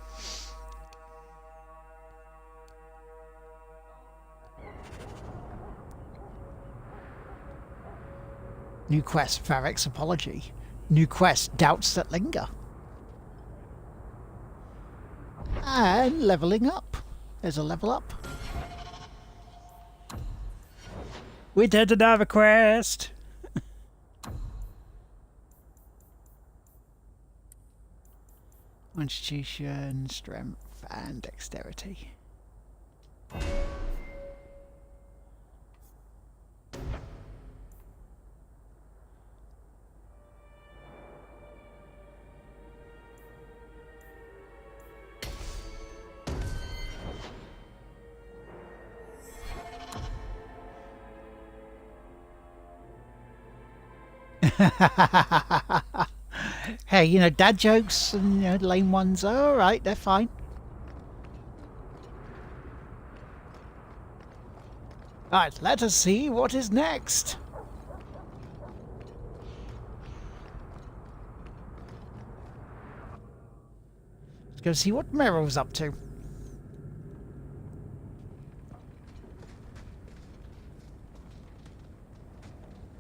New quest, Varek's apology. New quest, doubts that linger. And leveling up. There's a level up. We did another quest. Constitution, strength, and dexterity. Hey, you know, dad jokes and, you know, lame ones are alright, they're fine. Alright, let us see what is next. Let's go see what Meryl's up to.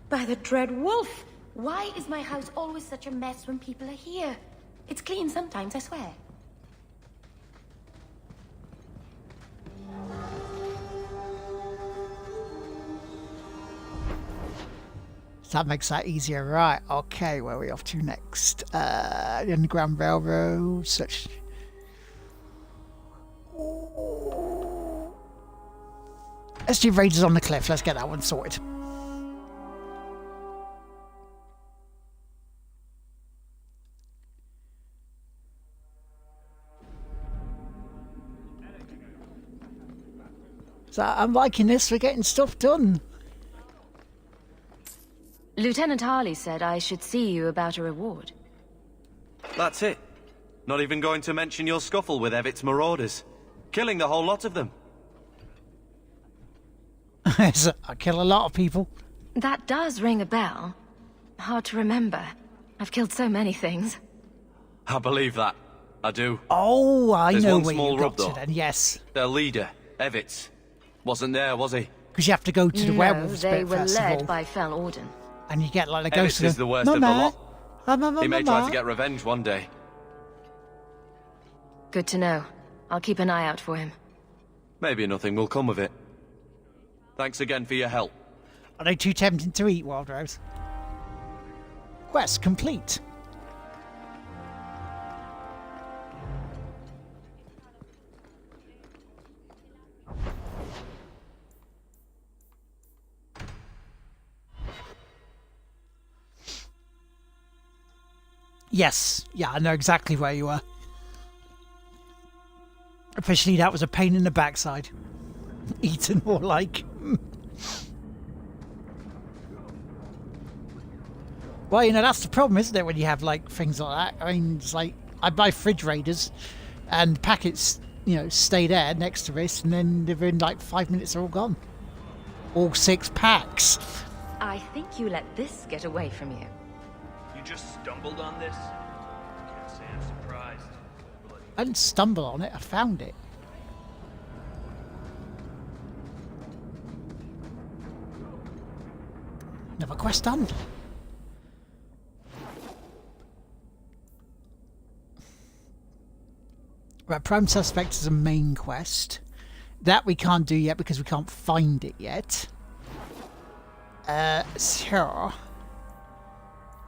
By the dread wolf! Why is my house always such a mess when people are here? It's clean sometimes, I swear. So that makes that easier. Right, okay, where are we off to next? The Underground Railroad, such... Let's do Raiders on the Cliff. Let's get that one sorted. So I'm liking this. We're getting stuff done. Lieutenant Harley said I should see you about a reward. That's it. Not even going to mention your scuffle with Evit's marauders. Killing the whole lot of them. I kill a lot of people. That does ring a bell. Hard to remember. I've killed so many things. I believe that. I do. Oh, I There's know one where small you got rub, to though. then, yes. Their leader, Evitz, wasn't there, was he? Because you have to go to the No, werewolves they bit were first of all. led by Fel Orden. And you get like a ghost Evitz is the worst of the Mama, lot. He may try to Mama. get revenge one day. Good to know. I'll keep an eye out for him. Maybe nothing will come of it. Thanks again for your help. Are they too tempting to eat, Wild Rose? Quest complete. Yes. Yeah, I know exactly where you are. Officially, that was a pain in the backside. Eaten more like. Well, you know, that's the problem, isn't it, when you have, like, things like that? I mean, it's like, I buy fridge raiders, and packets, you know, stay there next to this, and then within, like, 5 minutes they're all gone. All 6 packs. I think you let this get away from you. You just stumbled on this? Can't say I'm surprised. I didn't stumble on it, I found it. Another quest done. Right, Prime Suspect is a main quest. That we can't do yet because we can't find it yet. So...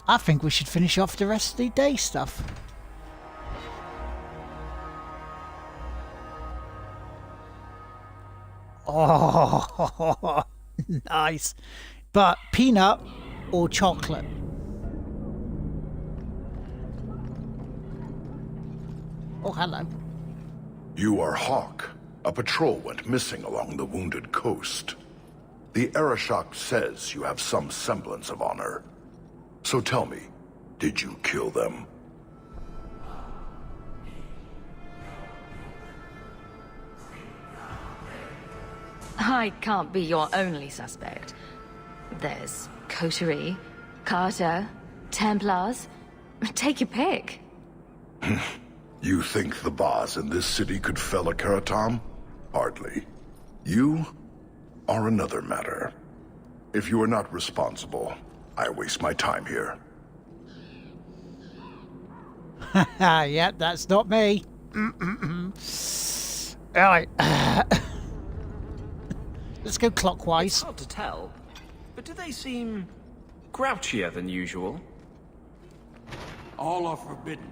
I think we should finish off the rest of the day stuff. Oh, nice. But peanut or chocolate? Oh, hello. You are Hawk. A patrol went missing along the Wounded Coast. The Arishok says you have some semblance of honor. So tell me, did you kill them? I can't be your only suspect. There's Coterie, Carter, Templars. Take your pick. You think the boss in this city could fell a Karatam? Hardly. You are another matter. If you are not responsible, I waste my time here. Yeah, that's not me. Alright. Let's go clockwise. It's hard to tell, but do they seem grouchier than usual? All are forbidden,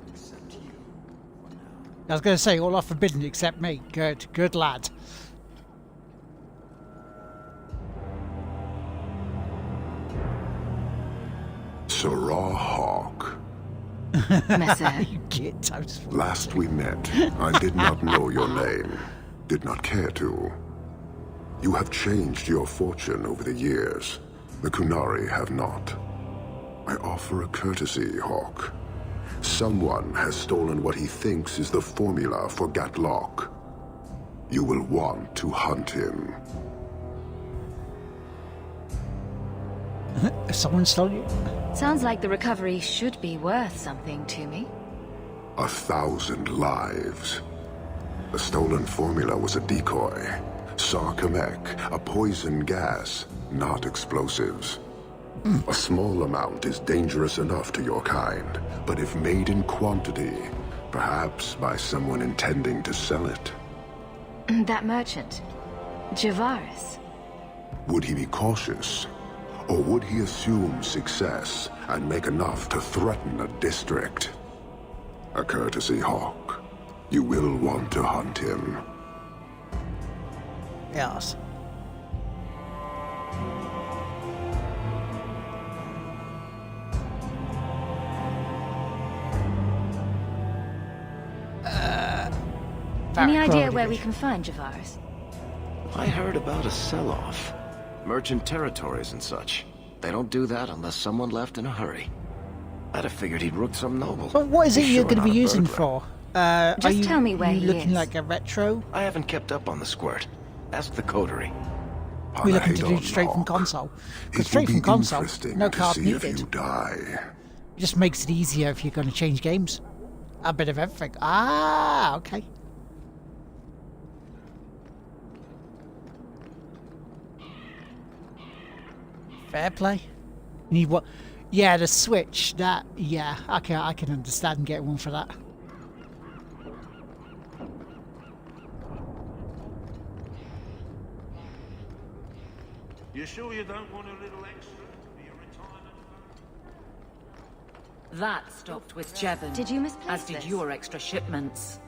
except you. I was going to say, all are forbidden except me. Good lad. Sarah Hawk. You get toast. Last we met, I did not know your name. Did not care to. You have changed your fortune over the years. The Kunari have not. I offer a courtesy, Hawk. Someone has stolen what he thinks is the formula for Gatlok. You will want to hunt him. Someone stole you? Sounds like the recovery should be worth something to me. 1,000 lives. The stolen formula was a decoy. Sarkamek, a poison gas, not explosives. A small amount is dangerous enough to your kind, but if made in quantity, perhaps by someone intending to sell it. That merchant, Javaris. Would he be cautious? Or would he assume success and make enough to threaten a district? A courtesy, Hawk. You will want to hunt him. Yes. Any idea where we can find Javaris? I heard about a sell-off. Merchant territories and such. They don't do that unless someone left in a hurry. I'd have figured he'd rooked some noble. But what is it He's you're sure going to be not a using burglar. for? Just tell me where you he looking is. like a retro? I haven't kept up on the squirt. Ask the coterie. We're looking to do straight from console. Because straight from console, no card needed. It just makes it easier if you're going to change games. A bit of everything. Ah, okay. Fair play. You need what? Yeah, the Switch. That. Yeah, I can understand getting one for that. You sure you don't want a little extra to be a retirement fund? That stopped with Jevon. Did you misplace As did this? your extra shipments.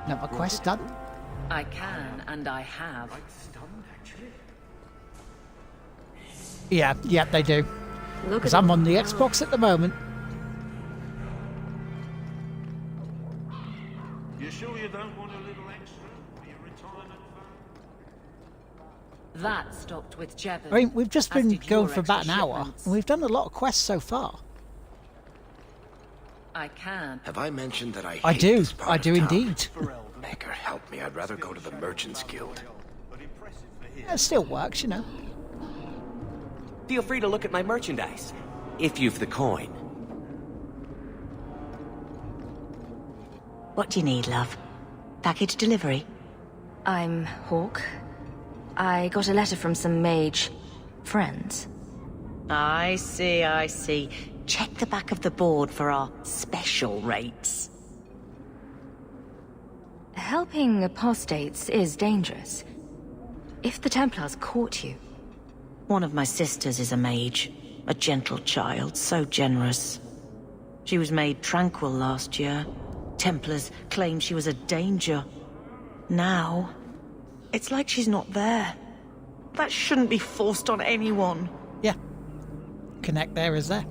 Another quest done. I can, and I have. Yeah, they do. Look Because at I'm all on the the Xbox at the moment. You sure you don't want a little extra for your retirement fund? That stopped with Jevon. I mean, we've just as been did going your for about an extra hour, shipments. and we've done a lot of quests so far. I can. Have I mentioned that I I hate do. this part I of do town? indeed. Maker, help me. I'd rather go to the Merchants Guild. It still works, you know. Feel free to look at my merchandise, if you've the coin. What do you need, love? Package delivery? I'm Hawk. I got a letter from some mage friends. I see, I see. Check the back of the board for our special rates. Helping apostates is dangerous. If the Templars caught you... One of my sisters is a mage. A gentle child, so generous. She was made tranquil last year. Templars claimed she was a danger. Now, it's like she's not there. That shouldn't be forced on anyone. Yeah. Connect there is there.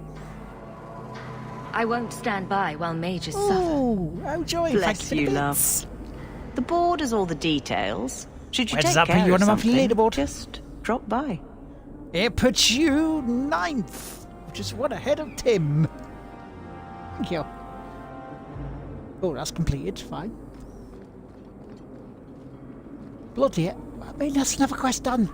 I won't stand by while mages suffer. Oh, joy. Bless Thank you, for the love. bits. The board has all the details. Should you Where does take that put care you of on a monthly something, leaderboard? just drop by. It puts you 9th, which is one ahead of Tim. Thank you. Oh, that's completed. Fine. Bloody it. I mean, that's another quest done.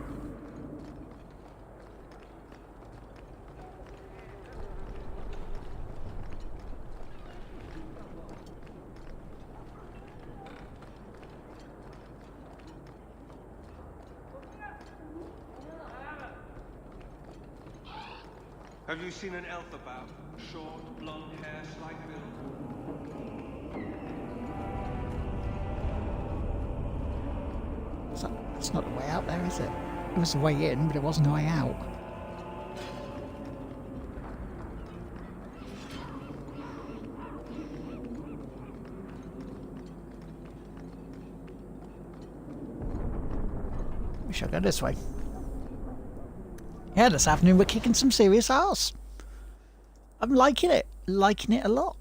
Have you seen an elf about? Short, blonde hair, slight build? It's not the way out there, is it? It was the way in, but it wasn't the way out. We shall go this way. Yeah, this afternoon we're kicking some serious ass. I'm liking it. Liking it a lot.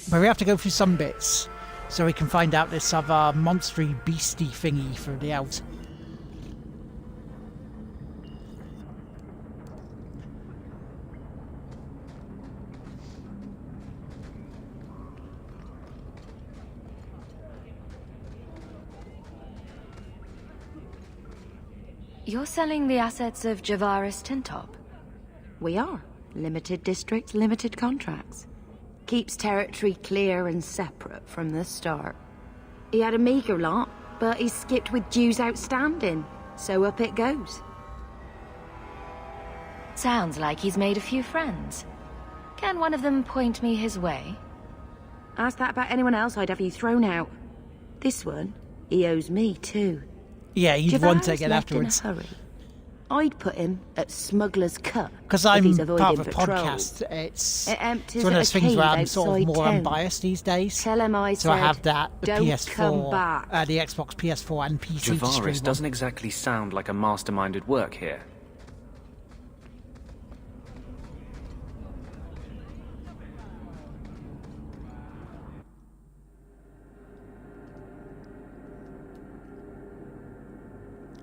But we have to go through some bits so we can find out this other monstery beastie thingy for the out. You're selling the assets of Javaris Tintop? We are. Limited district, limited contracts. Keeps territory clear and separate from the start. He had a meager lot, but he skipped with dues outstanding, so up it goes. Sounds like he's made a few friends. Can one of them point me his way? Ask that about anyone else, I'd have you thrown out. This one, he owes me too. Yeah, you'd want to Javaris get left afterwards. in a hurry. I'd put him at Smuggler's Cut. Because if I'm he's part avoiding of a patrol. podcast, it's It empties one of at those a things where cave I'm sort of outside more town. unbiased these days. Tell him I so I said, have that, the "Don't PS4, come back." the Xbox PS4 and PC to stream Javaris on. doesn't exactly sound like a masterminded work here.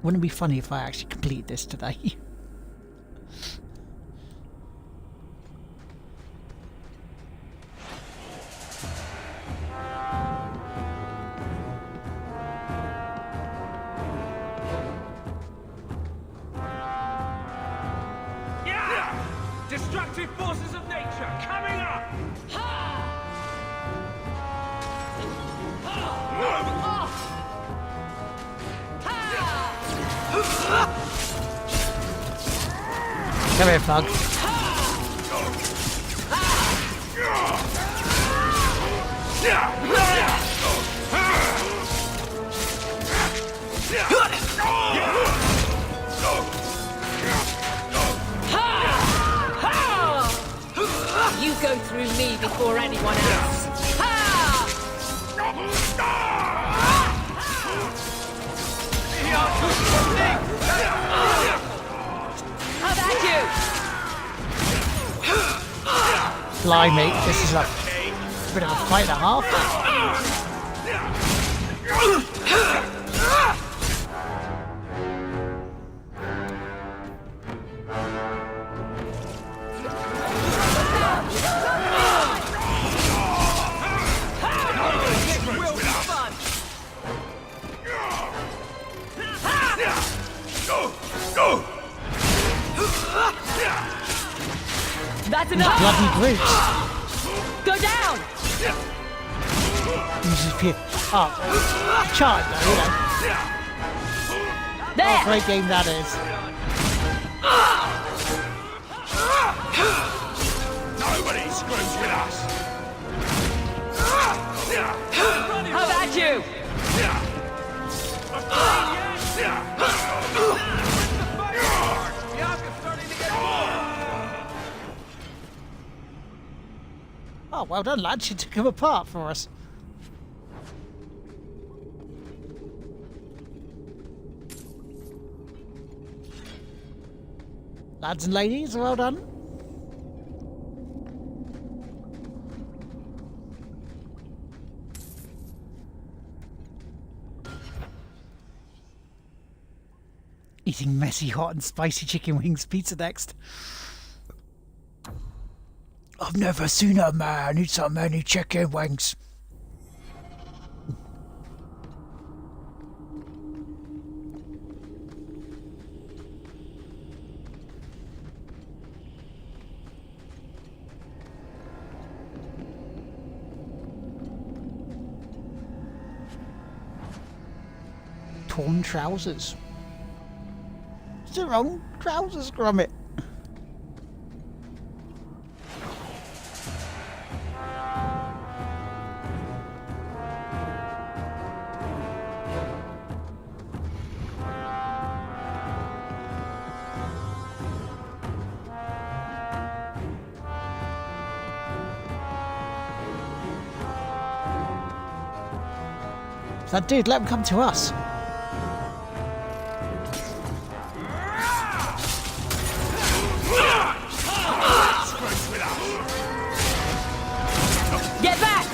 Wouldn't it be funny if I actually complete this today? Yeah! Destructive forces of nature coming up! Come here, Fug. You go through me before anyone else. How about you? Blimey, this is a bit of a fight and a half. That's enough. Bloody brutes. Go down. Uses pure. Oh, charge though, you know. There. What a great game that is. Nobody screws with us. How about you? Oh, well done, lad. She took him apart for us. Lads and ladies, well done. Eating messy, hot and spicy chicken wings pizza next. I've never seen a man eat so many chicken wings. Torn trousers. It's the wrong trousers, Gromit. That dude, let him come to us. Get back!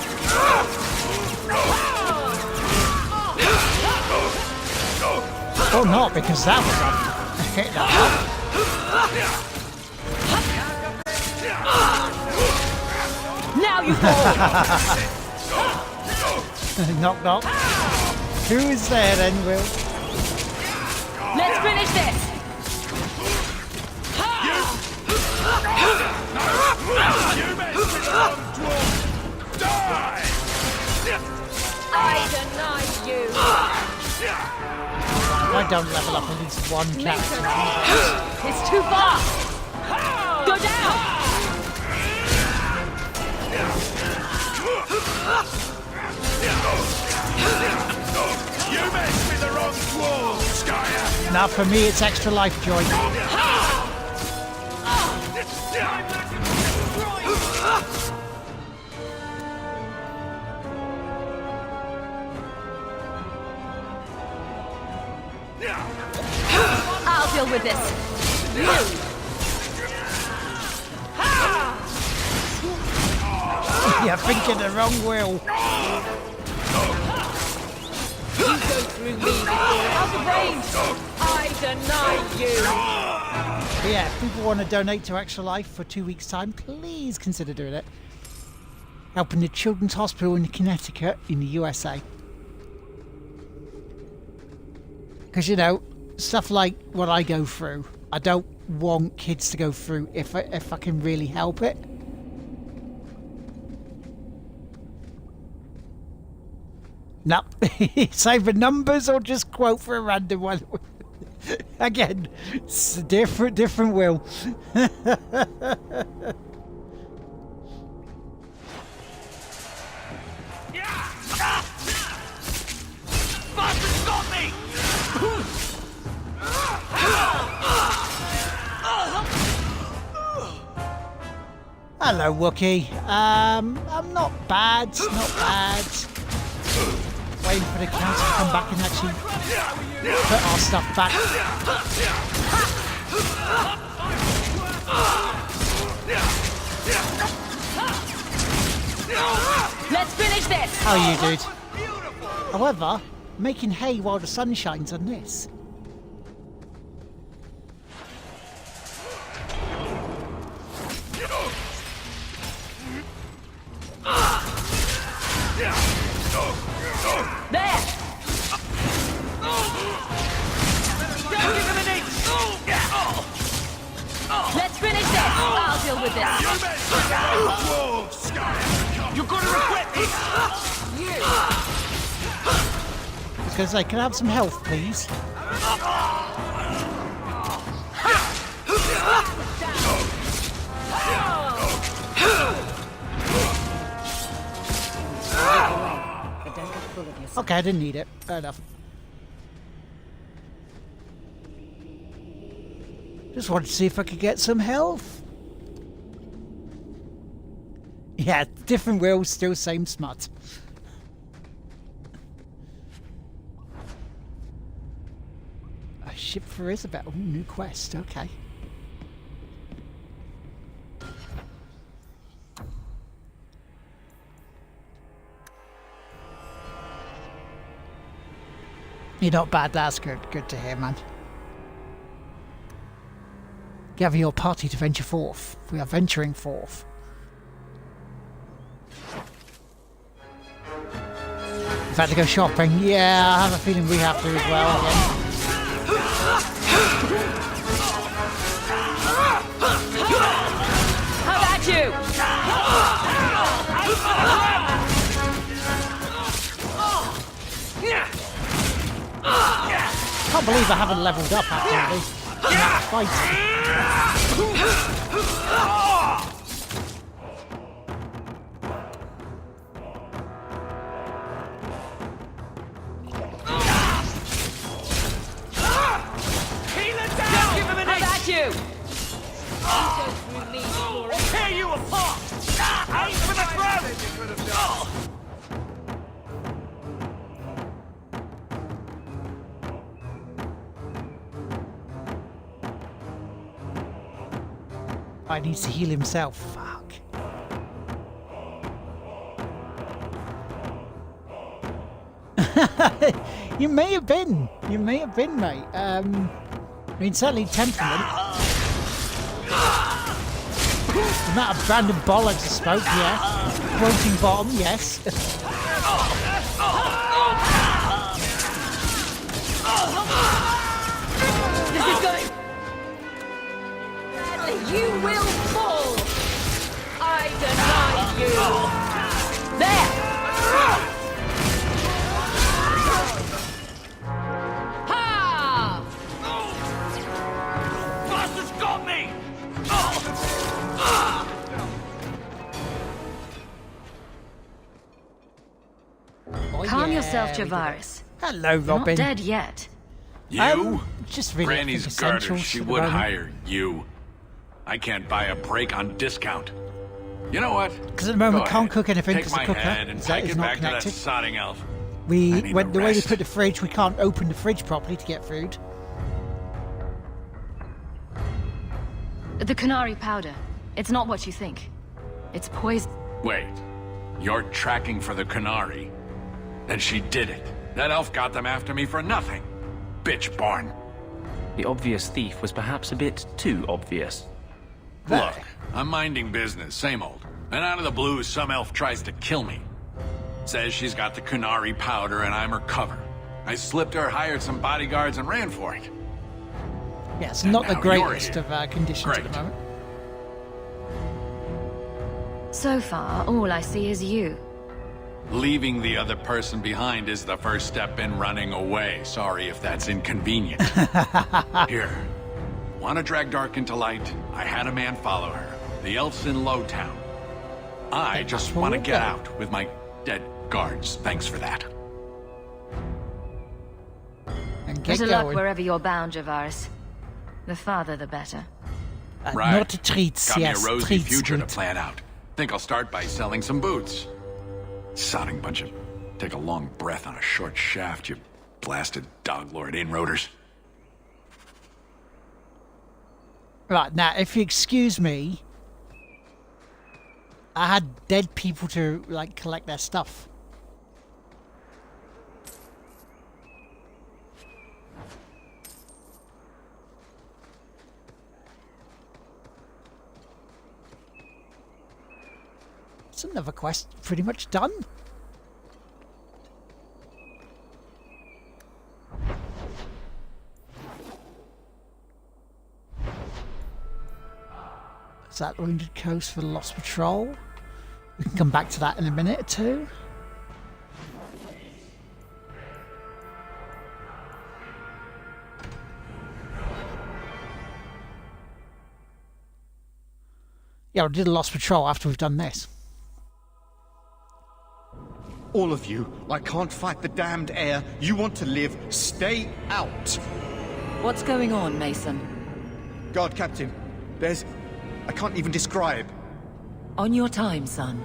Or not, because that was a hit that. Now you fall! Knock knock. Who is there then, Will? Let's finish this! I deny you! I don't level up at least one character. It's too far! Go down! You messed with the wrong dwarf, Skyer! Now for me it's extra life joy. I'll deal with this. You're thinking the wrong Will. You go through me out of range. I deny you. But yeah, if people want to donate to Extra Life for 2 weeks' time, please consider doing it. Helping the Children's Hospital in Connecticut in the USA. Because, you know, stuff like what I go through, I don't want kids to go through if I can really help it. No, it's either numbers or just quote for a random one. Again, it's a different Will. Stop me! Hello, Wookie. I'm not bad, not bad. Waiting for the council to come back and actually put our stuff back. Let's finish this! How are you, dude? However, making hay while the sun shines on this. There! Let's finish this! I'll deal with this! You're gonna regret this! I was going to say, can I have some health, please? Okay, I didn't need it. Fair enough. Just wanted to see if I could get some health. Yeah, different wheels, still same smut. A ship for Isabel. Ooh, new quest. Okay. You're not bad, that's good. Good to hear, man. Gather your party to venture forth. We are venturing forth. In fact, to go shopping. Yeah, I have a feeling we have to as well again. How about you? Can't believe I haven't leveled up actually. Fighting. You! I'll tear you apart! Aim for the throat! I needs to heal himself. Fuck. You may have been. You may have been, mate. I mean, certainly temperament. The amount of random bollocks I spoke, yeah. Floating bottom, yes. This is going... You will fall! I deny you! There! Ha! Bastard's got me! Calm yeah, yourself, we did it. Javaris. Hello, You're Robin. not dead yet. You? Just really Granny's garter, essentials she for the would moment. hire you. I can't buy a break on discount. You know what? Because at the moment, Go can't ahead. cook anything Take because the my cooker head and is take it not back to that connected. sodding elf. I We need went a the way they rest. put the fridge. We can't open the fridge properly to get food. The Canary powder. It's not what you think. It's poison. Wait. You're tracking for the Canary? Then she did it. That elf got them after me for nothing. Bitch born. The obvious thief was perhaps a bit too obvious. Look, I'm minding business, same old. And out of the blue, some elf tries to kill me. Says she's got the Canary powder and I'm her cover. I slipped her, hired some bodyguards, and ran for it. Yes, And not the now you're greatest here. of conditions at Great. the moment. So far, all I see is you. Leaving the other person behind is the first step in running away. Sorry if that's inconvenient. Here. Want to drag Dark into light? I had a man follow her. The elf's in Lowtown. I just want to get out with my dead guards. Thanks for that. And get Better luck going. wherever you're bound, Javaris. The farther, the better. Right. Not treats, Got yes. me a rosy treats, future to good. plan out. Think I'll start by selling some boots. Sodding bunch of... Take a long breath on a short shaft, you blasted dog-lord inroaders. Right, now, if you excuse me, I had dead people to, like, collect their stuff. It's another quest pretty much done. Is that Wounded Coast for the Lost Patrol? We can come back to that in a minute or two. Yeah, we'll do the Lost Patrol after we've done this. All of you, I can't fight the damned air. You want to live, stay out. What's going on, Mason? Guard Captain, there's... I can't even describe. On your time, son.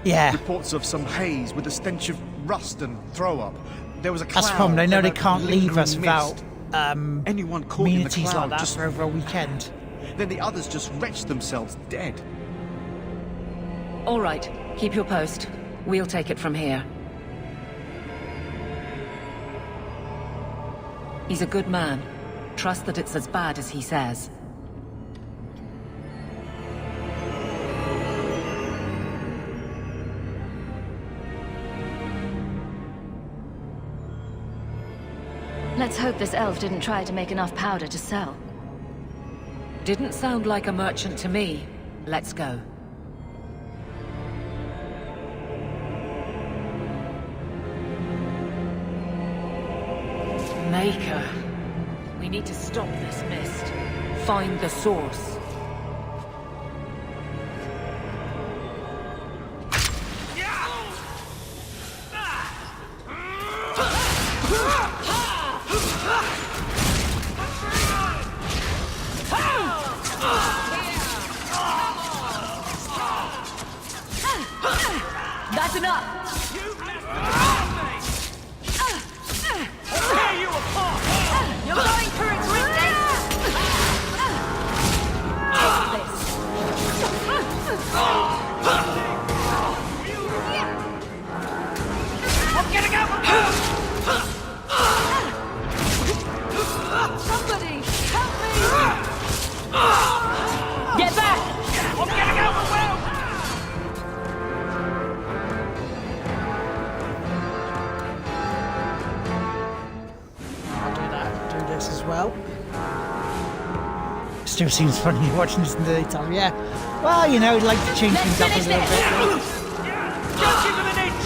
Yeah. Reports of some haze with a stench of rust and throw-up. There was a cloud. That's the problem, they know and they a can't leave us lingering without mist. Anyone caught in the amenities cloud like that just for over a weekend. Then the others just wretched themselves dead. All right, keep your post. We'll take it from here. He's a good man. Trust that it's as bad as he says. Let's hope this elf didn't try to make enough powder to sell. Didn't sound like a merchant to me. Let's go. Maker. We need to stop this mist. Find the source. That's enough! Tear you apart! You're going for it, Grindy! I'm getting out of here! Somebody, help me! Get back! I'm getting out of here! As well. Still seems funny watching this in the daytime, yeah. Well, you know, like to change things up a little bit. Don't give him an inch!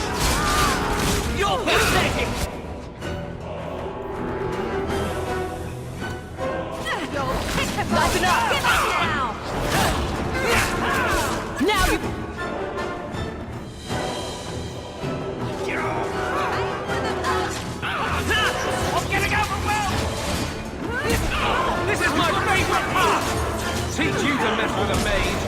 You're pathetic! That's enough! Now you... I'm getting overwhelmed! This is my favorite part! Teach you to mess with a maid!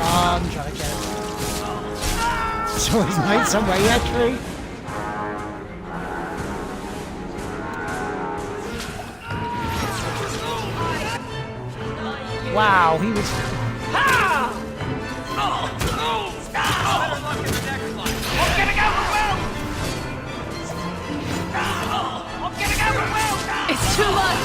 I'm trying to get it. It's always night somewhere, yeah, true. Wow, he was... I'm getting overwhelmed! I'm getting overwhelmed! It's too much!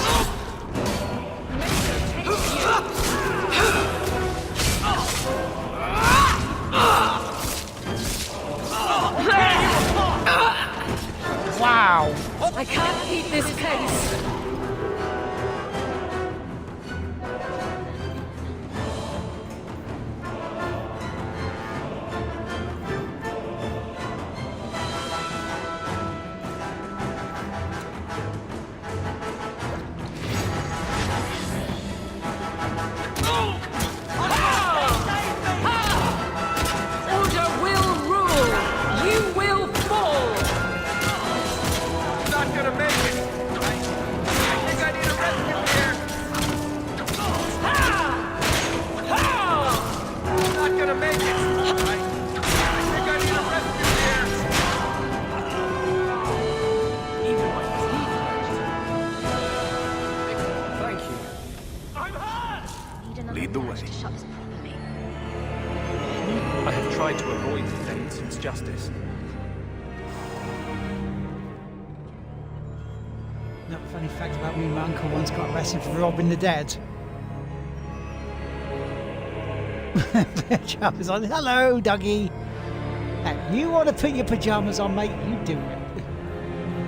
Wow. I can't keep this pace. Order will rule. You will fall. Not gonna make it. I think I need a rescue here. Not gonna make it. I think I need a rescue here. Even my teeth. Thank you. Lead the way. I have tried to avoid the Fate since justice. Not a funny fact about me, my uncle once got arrested for robbing the dead. Pajamas on. Hello, Dougie. Now, you want to put your pajamas on, mate? You do it.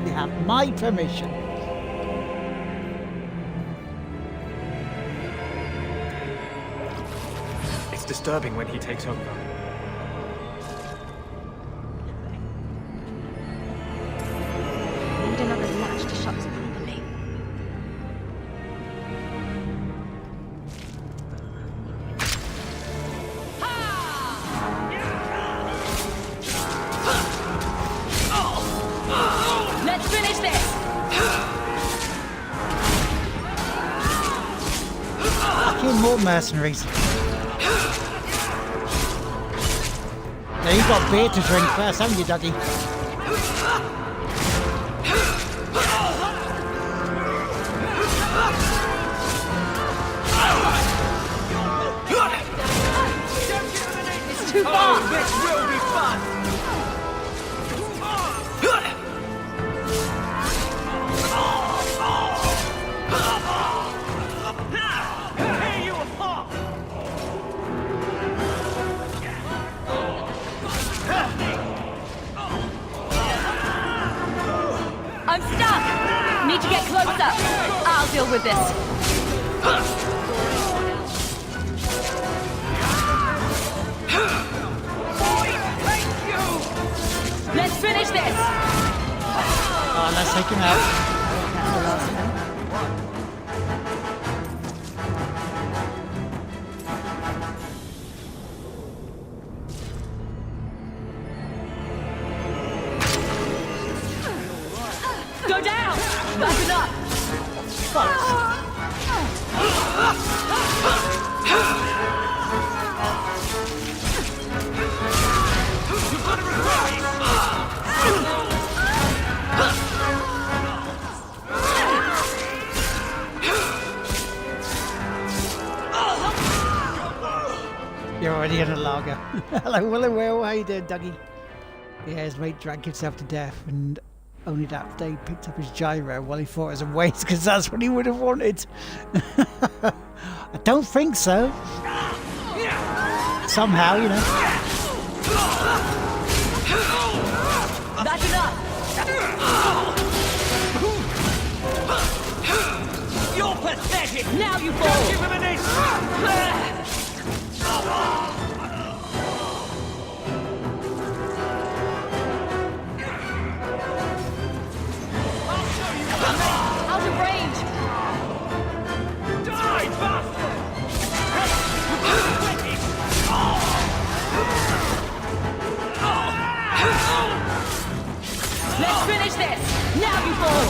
You have my permission. It's disturbing when he takes over. Need another latch to shut us properly. Let's finish this. Fucking more mercenaries. Now you've got beer to drink first, haven't you, Dougie? It's too far. This will be fun. Hey, you apart. I'm stuck. Need to get closer. I'll deal with this. Let's finish this. Oh, let's take him out. Go down. That's enough. You're already in a lager. Hello, Will. How you doing, Dougie? Yeah, his mate drank himself to death, and only that day picked up his gyro while he thought it was a waste, because that's what he would have wanted. I don't think so. Somehow, you know. That's enough. You're pathetic. Now you fall. Don't give him an inch. Out of range. Die, bastard! Let's finish this. Now you fall.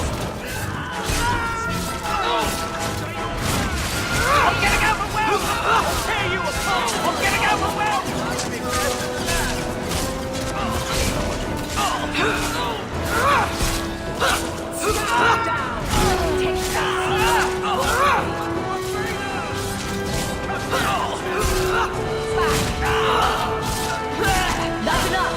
I'm getting overwhelmed! I'll tear you apart! I'm getting overwhelmed! That's enough.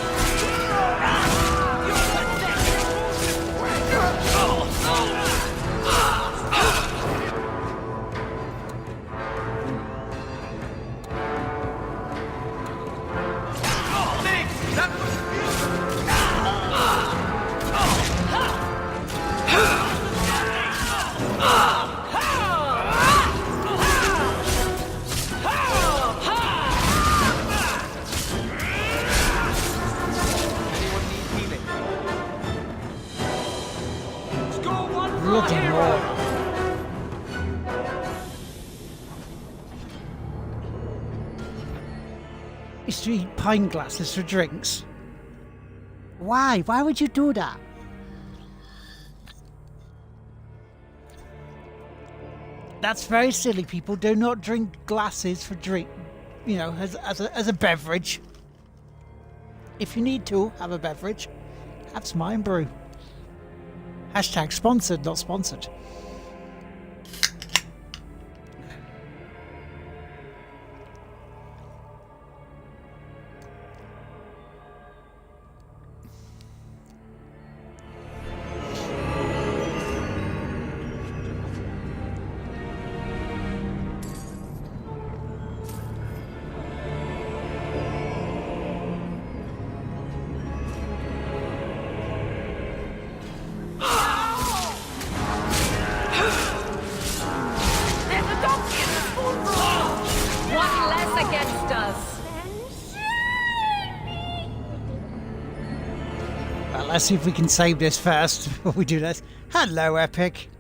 bloody hell. Used to eat pine glasses for drinks. Why? Why would you do that? That's very silly, people. Do not drink glasses for drink, you know, as a beverage. If you need to have a beverage, have some Iron Brew. Hashtag sponsored, not sponsored. Let's see if we can save this first before we do this. Hello, Epic.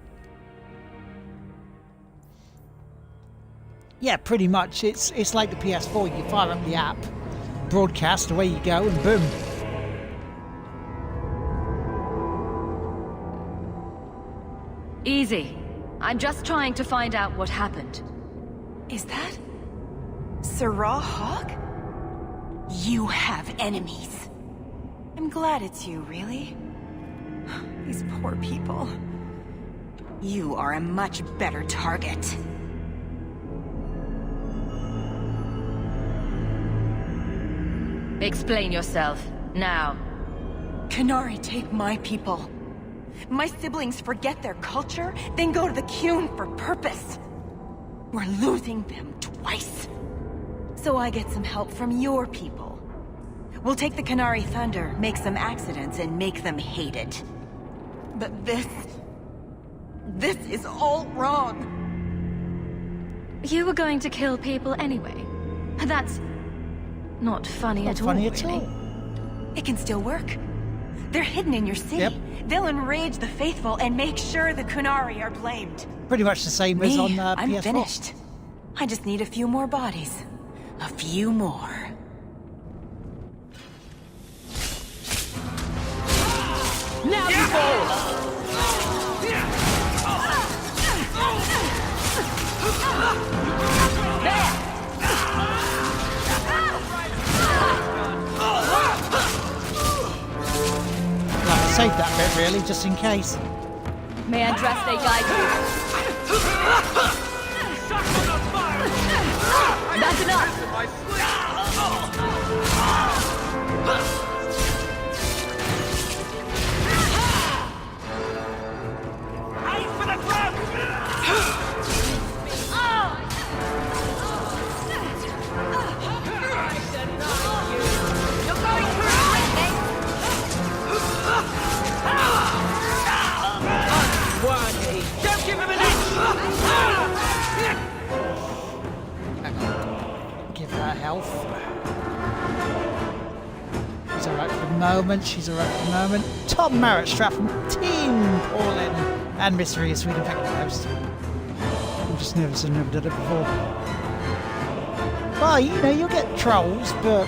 Yeah, pretty much. It's like the PS4. You fire up the app, broadcast, away you go, and boom. Easy. I'm just trying to find out what happened. Is that Sirrah Hawk? You have enemies. I'm glad it's you, really. These poor people. You are a much better target. Explain yourself, now. Qunari take my people. My siblings forget their culture, then go to the Qun for purpose. We're losing them twice. So I get some help from your people. We'll take the Qunari Thunder, make some accidents, and make them hate it. But this is all wrong. You were going to kill people anyway. That's not funny at all. Not funny at all. It can still work. They're hidden in your city. Yep. They'll enrage the faithful and make sure the Qunari are blamed. Pretty much the same as on PS4. I'm finished. I just need a few more bodies. A few more. Now you fall! Save that bit, really, just in case. May Andraste guide you. That's enough! Aim for the ground! You're going through lightning! Unworthy! Don't give him an inch! Give her health. She's alright for the moment. She's alright for the moment. Tom Merritt-Straff from Team Paulin and Mystery of Sweet Infected Ghost. I'm just nervous. I've never done it before. Well, you know, you'll get trolls, but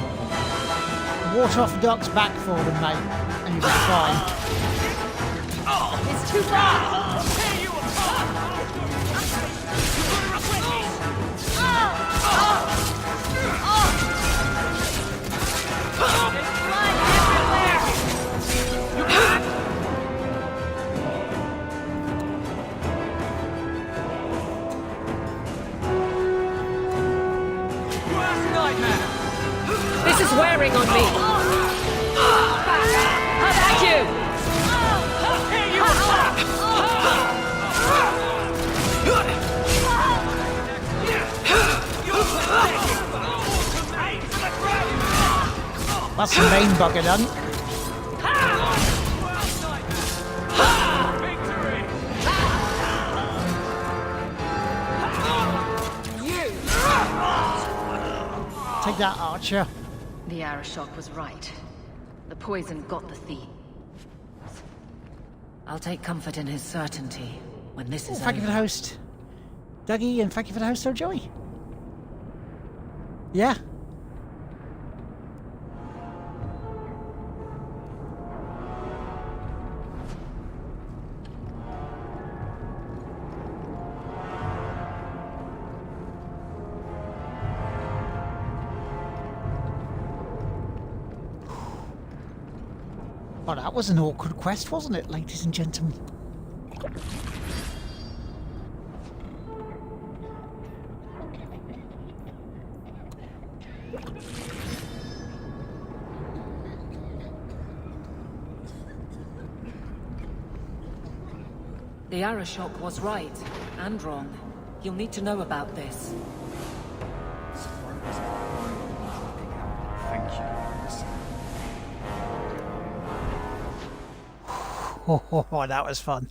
water off a duck's back for them, mate, and you'll be fine. It's too far! Tear you apart! This is wearing on me! How about you? Here you That's the main bugger done. Take that, Archer. The Arashok was right. The poison got the thief. I'll take comfort in his certainty when this is Thank you for the host, Dougie, and thank you for the host, Joey. Yeah. Oh, that was an awkward quest, wasn't it, ladies and gentlemen? The Arashok was right, and wrong. You'll need to know about this. Thank you. Oh, that was fun.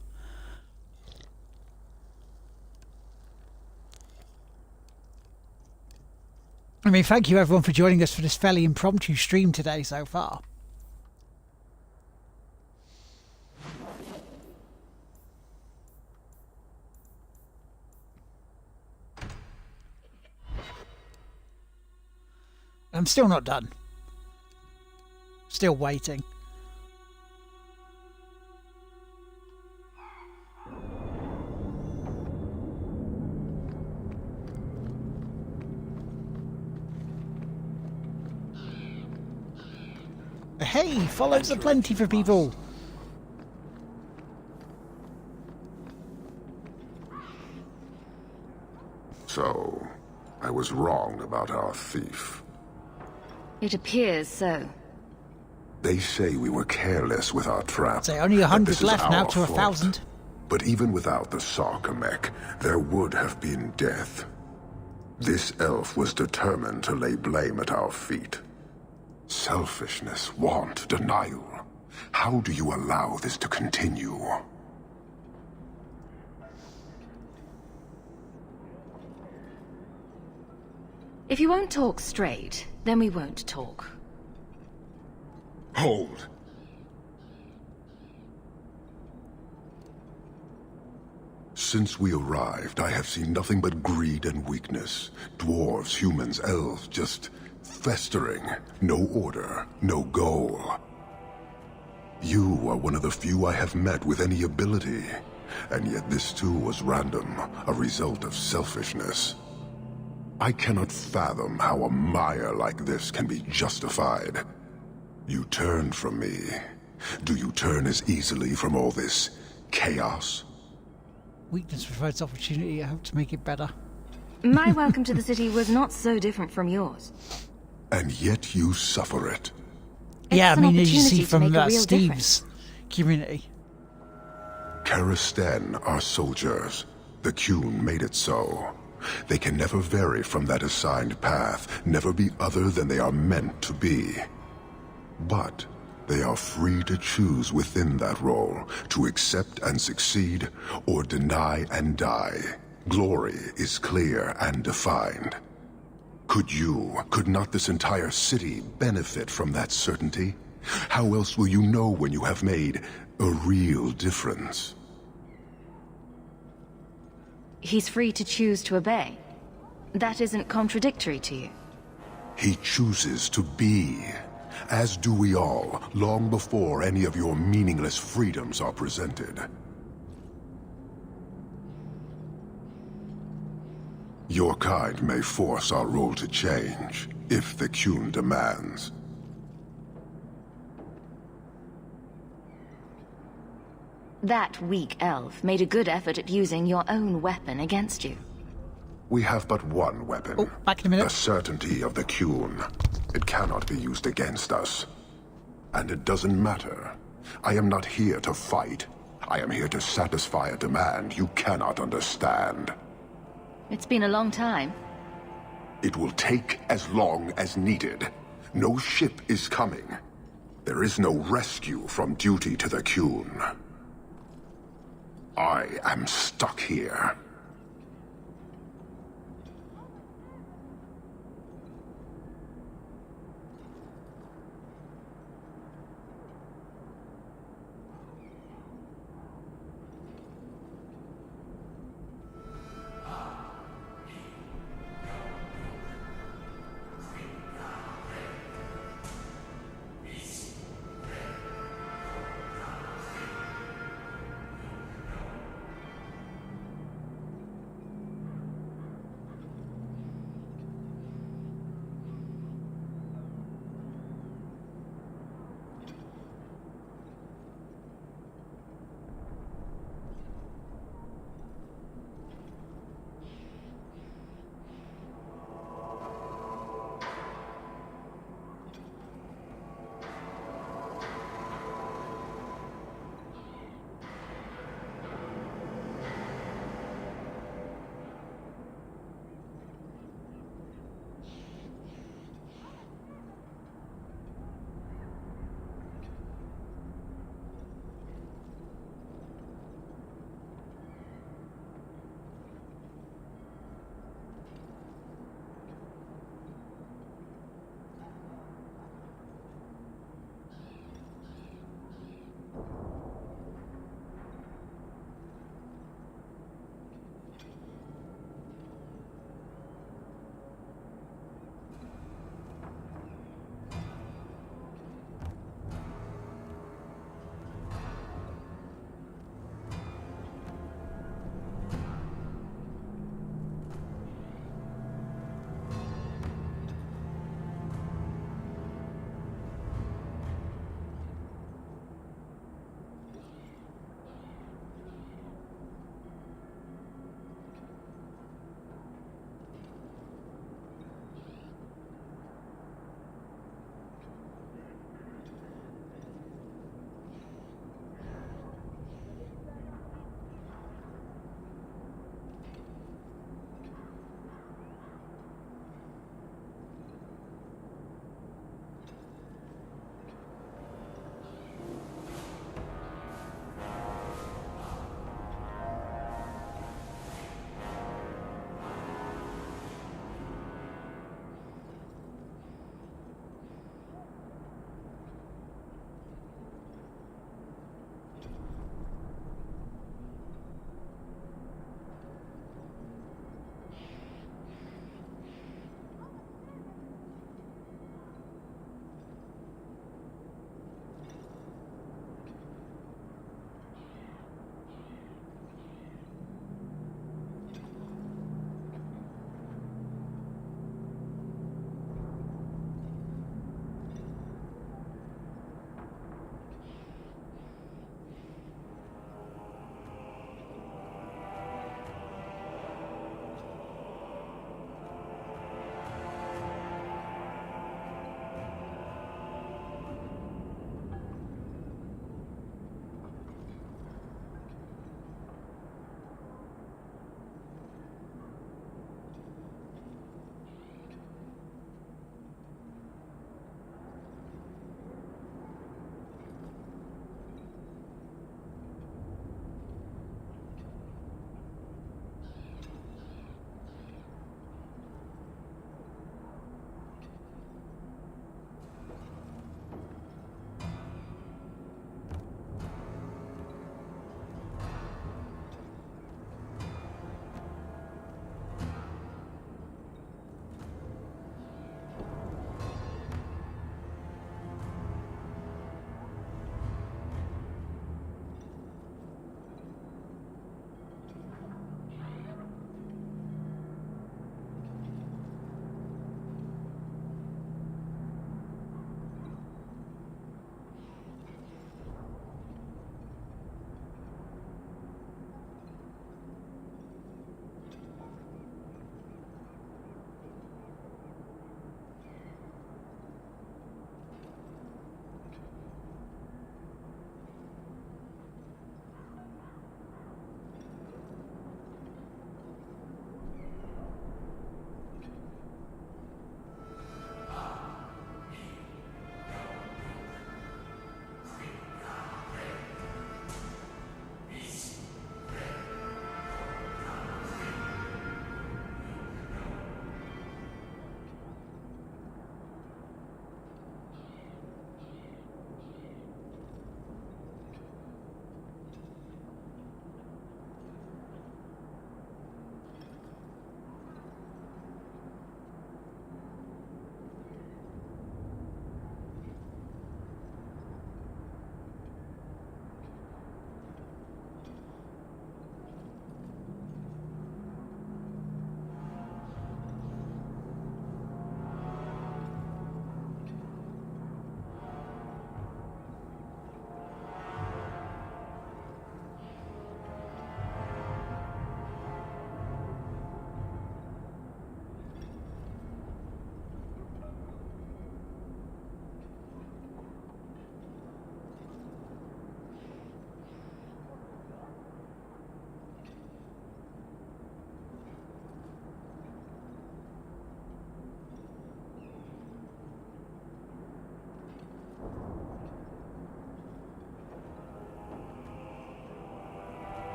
I mean, thank you everyone for joining us for this fairly impromptu stream today so far. I'm still not done. Still waiting. Hey, follows are plenty for people. So, I was wrong about our thief. It appears so. They say we were careless with our trap. Say only 100 left now to 1,000. But even without the Sarkamek, there would have been death. This elf was determined to lay blame at our feet. Selfishness, want, denial. How do you allow this to continue? If you won't talk straight, then we won't talk. Hold. Since we arrived, I have seen nothing but greed and weakness. Dwarves, humans, elves, just festering. No order, no goal. You are one of the few I have met with any ability. And yet this too was random, a result of selfishness. I cannot fathom how a mire like this can be justified. You turned from me. Do you turn as easily from all this chaos? Weakness provides opportunity. I hope to make it better. My welcome to the city was not so different from yours. And yet you suffer it. Yeah, I mean, as you see from Steve's difference. Community. Karistan are soldiers. The Qun made it so. They can never vary from that assigned path, never be other than they are meant to be. But they are free to choose within that role, to accept and succeed, or deny and die. Glory is clear and defined. Could not this entire city benefit from that certainty? How else will you know when you have made a real difference? He's free to choose to obey. That isn't contradictory to you. He chooses to be, as do we all, long before any of your meaningless freedoms are presented. Your kind may force our role to change, if the Qun demands. That weak elf made a good effort at using your own weapon against you. We have but one weapon. Oh, back in a minute. The certainty of the Qun. It cannot be used against us. And it doesn't matter. I am not here to fight. I am here to satisfy a demand you cannot understand. It's been a long time. It will take as long as needed. No ship is coming. There is no rescue from duty to the Qun. I am stuck here.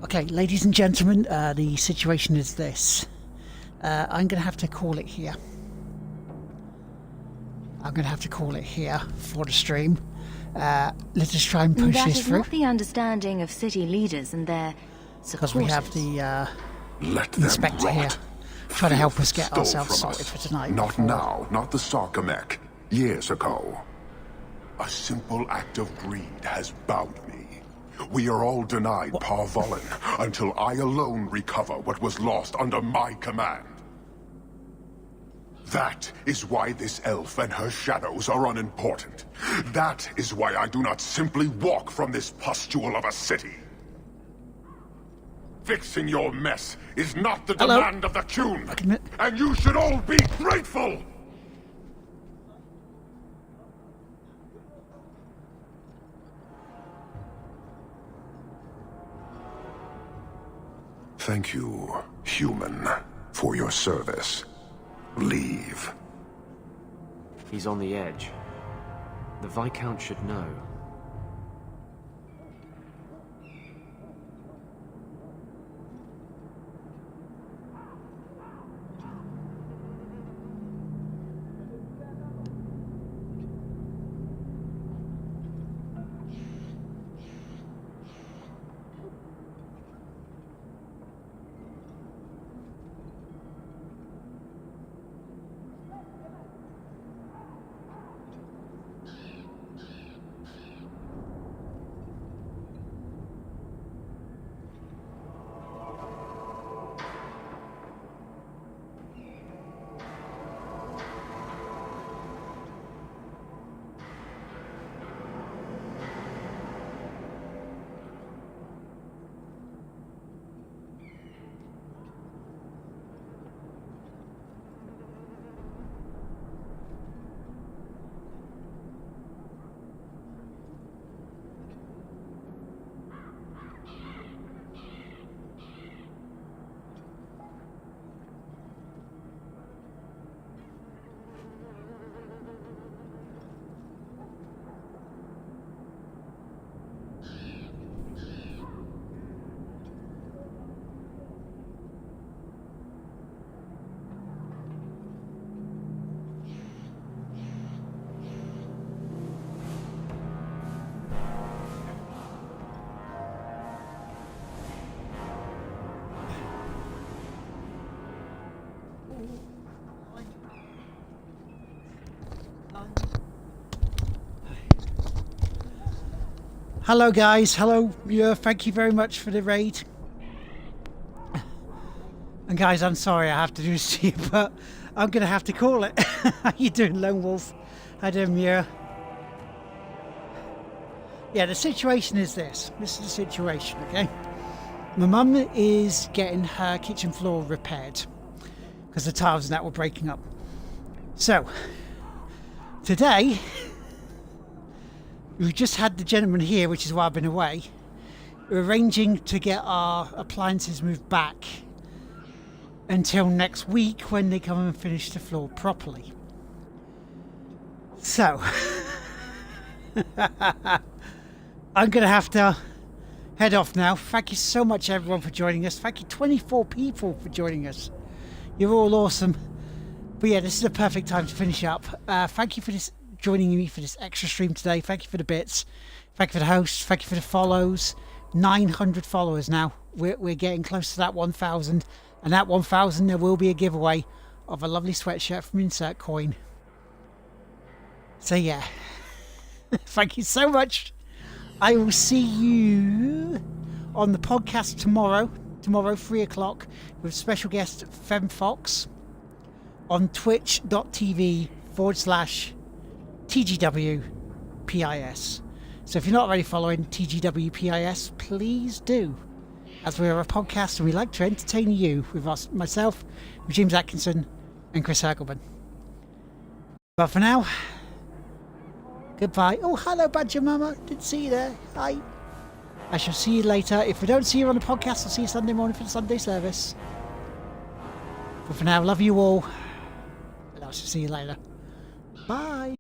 Okay, ladies and gentlemen, the situation is this. I'm going to have to call it here. I'm going to have to call it here for the stream. Let us try and push That this is through. not the understanding of city leaders and their Because we have supporters. the inspector here trying to help us get Stole ourselves from sorted us. for tonight. Not before- now, not the Sarkamek. Years ago. A simple act of greed has bound me. We are all denied Parvolin until I alone recover what was lost under my command. That is why this elf and her shadows are unimportant. That is why I do not simply walk from this pustule of a city. Fixing your mess is not the Hello. demand of the Qun, and you should all be grateful! Thank you, human, for your service. Leave. He's on the edge. The Viscount should know. Hello guys, hello. Yeah, thank you very much for the raid. And guys, I'm sorry I have to do this to you, but I'm going to have to call it. How you doing, Lone Wolf? How you doing, Mira? Yeah, the situation is this. This is the situation, okay? My mum is getting her kitchen floor repaired because the tiles and that were breaking up. So, today, we've just had the gentleman here, which is why I've been away. We're arranging to get our appliances moved back until next week when they come and finish the floor properly. So, I'm going to have to head off now. Thank you so much everyone for joining us. Thank you 24 people for joining us. You're all awesome. But yeah, this is the perfect time to finish up. Thank you for this, joining me for this extra stream today. Thank you for the bits. Thank you for the hosts. Thank you for the follows. 900 followers now. We're getting close to that 1,000. And at 1,000 there will be a giveaway of a lovely sweatshirt from Insert Coin. So yeah. Thank you so much. I will see you on the podcast tomorrow. Tomorrow, 3 o'clock, with special guest Fem Fox on twitch.tv/TGWPIS. So if you're not already following TGWPIS, please do. As we are a podcast and we like to entertain you with us, myself, with James Atkinson and Chris Hergelman. But for now, goodbye. Oh, hello, Badger Mama. Didn't see you there. Hi. I shall see you later. If we don't see you on the podcast, I'll see you Sunday morning for the Sunday service. But for now, love you all. And I shall see you later. Bye.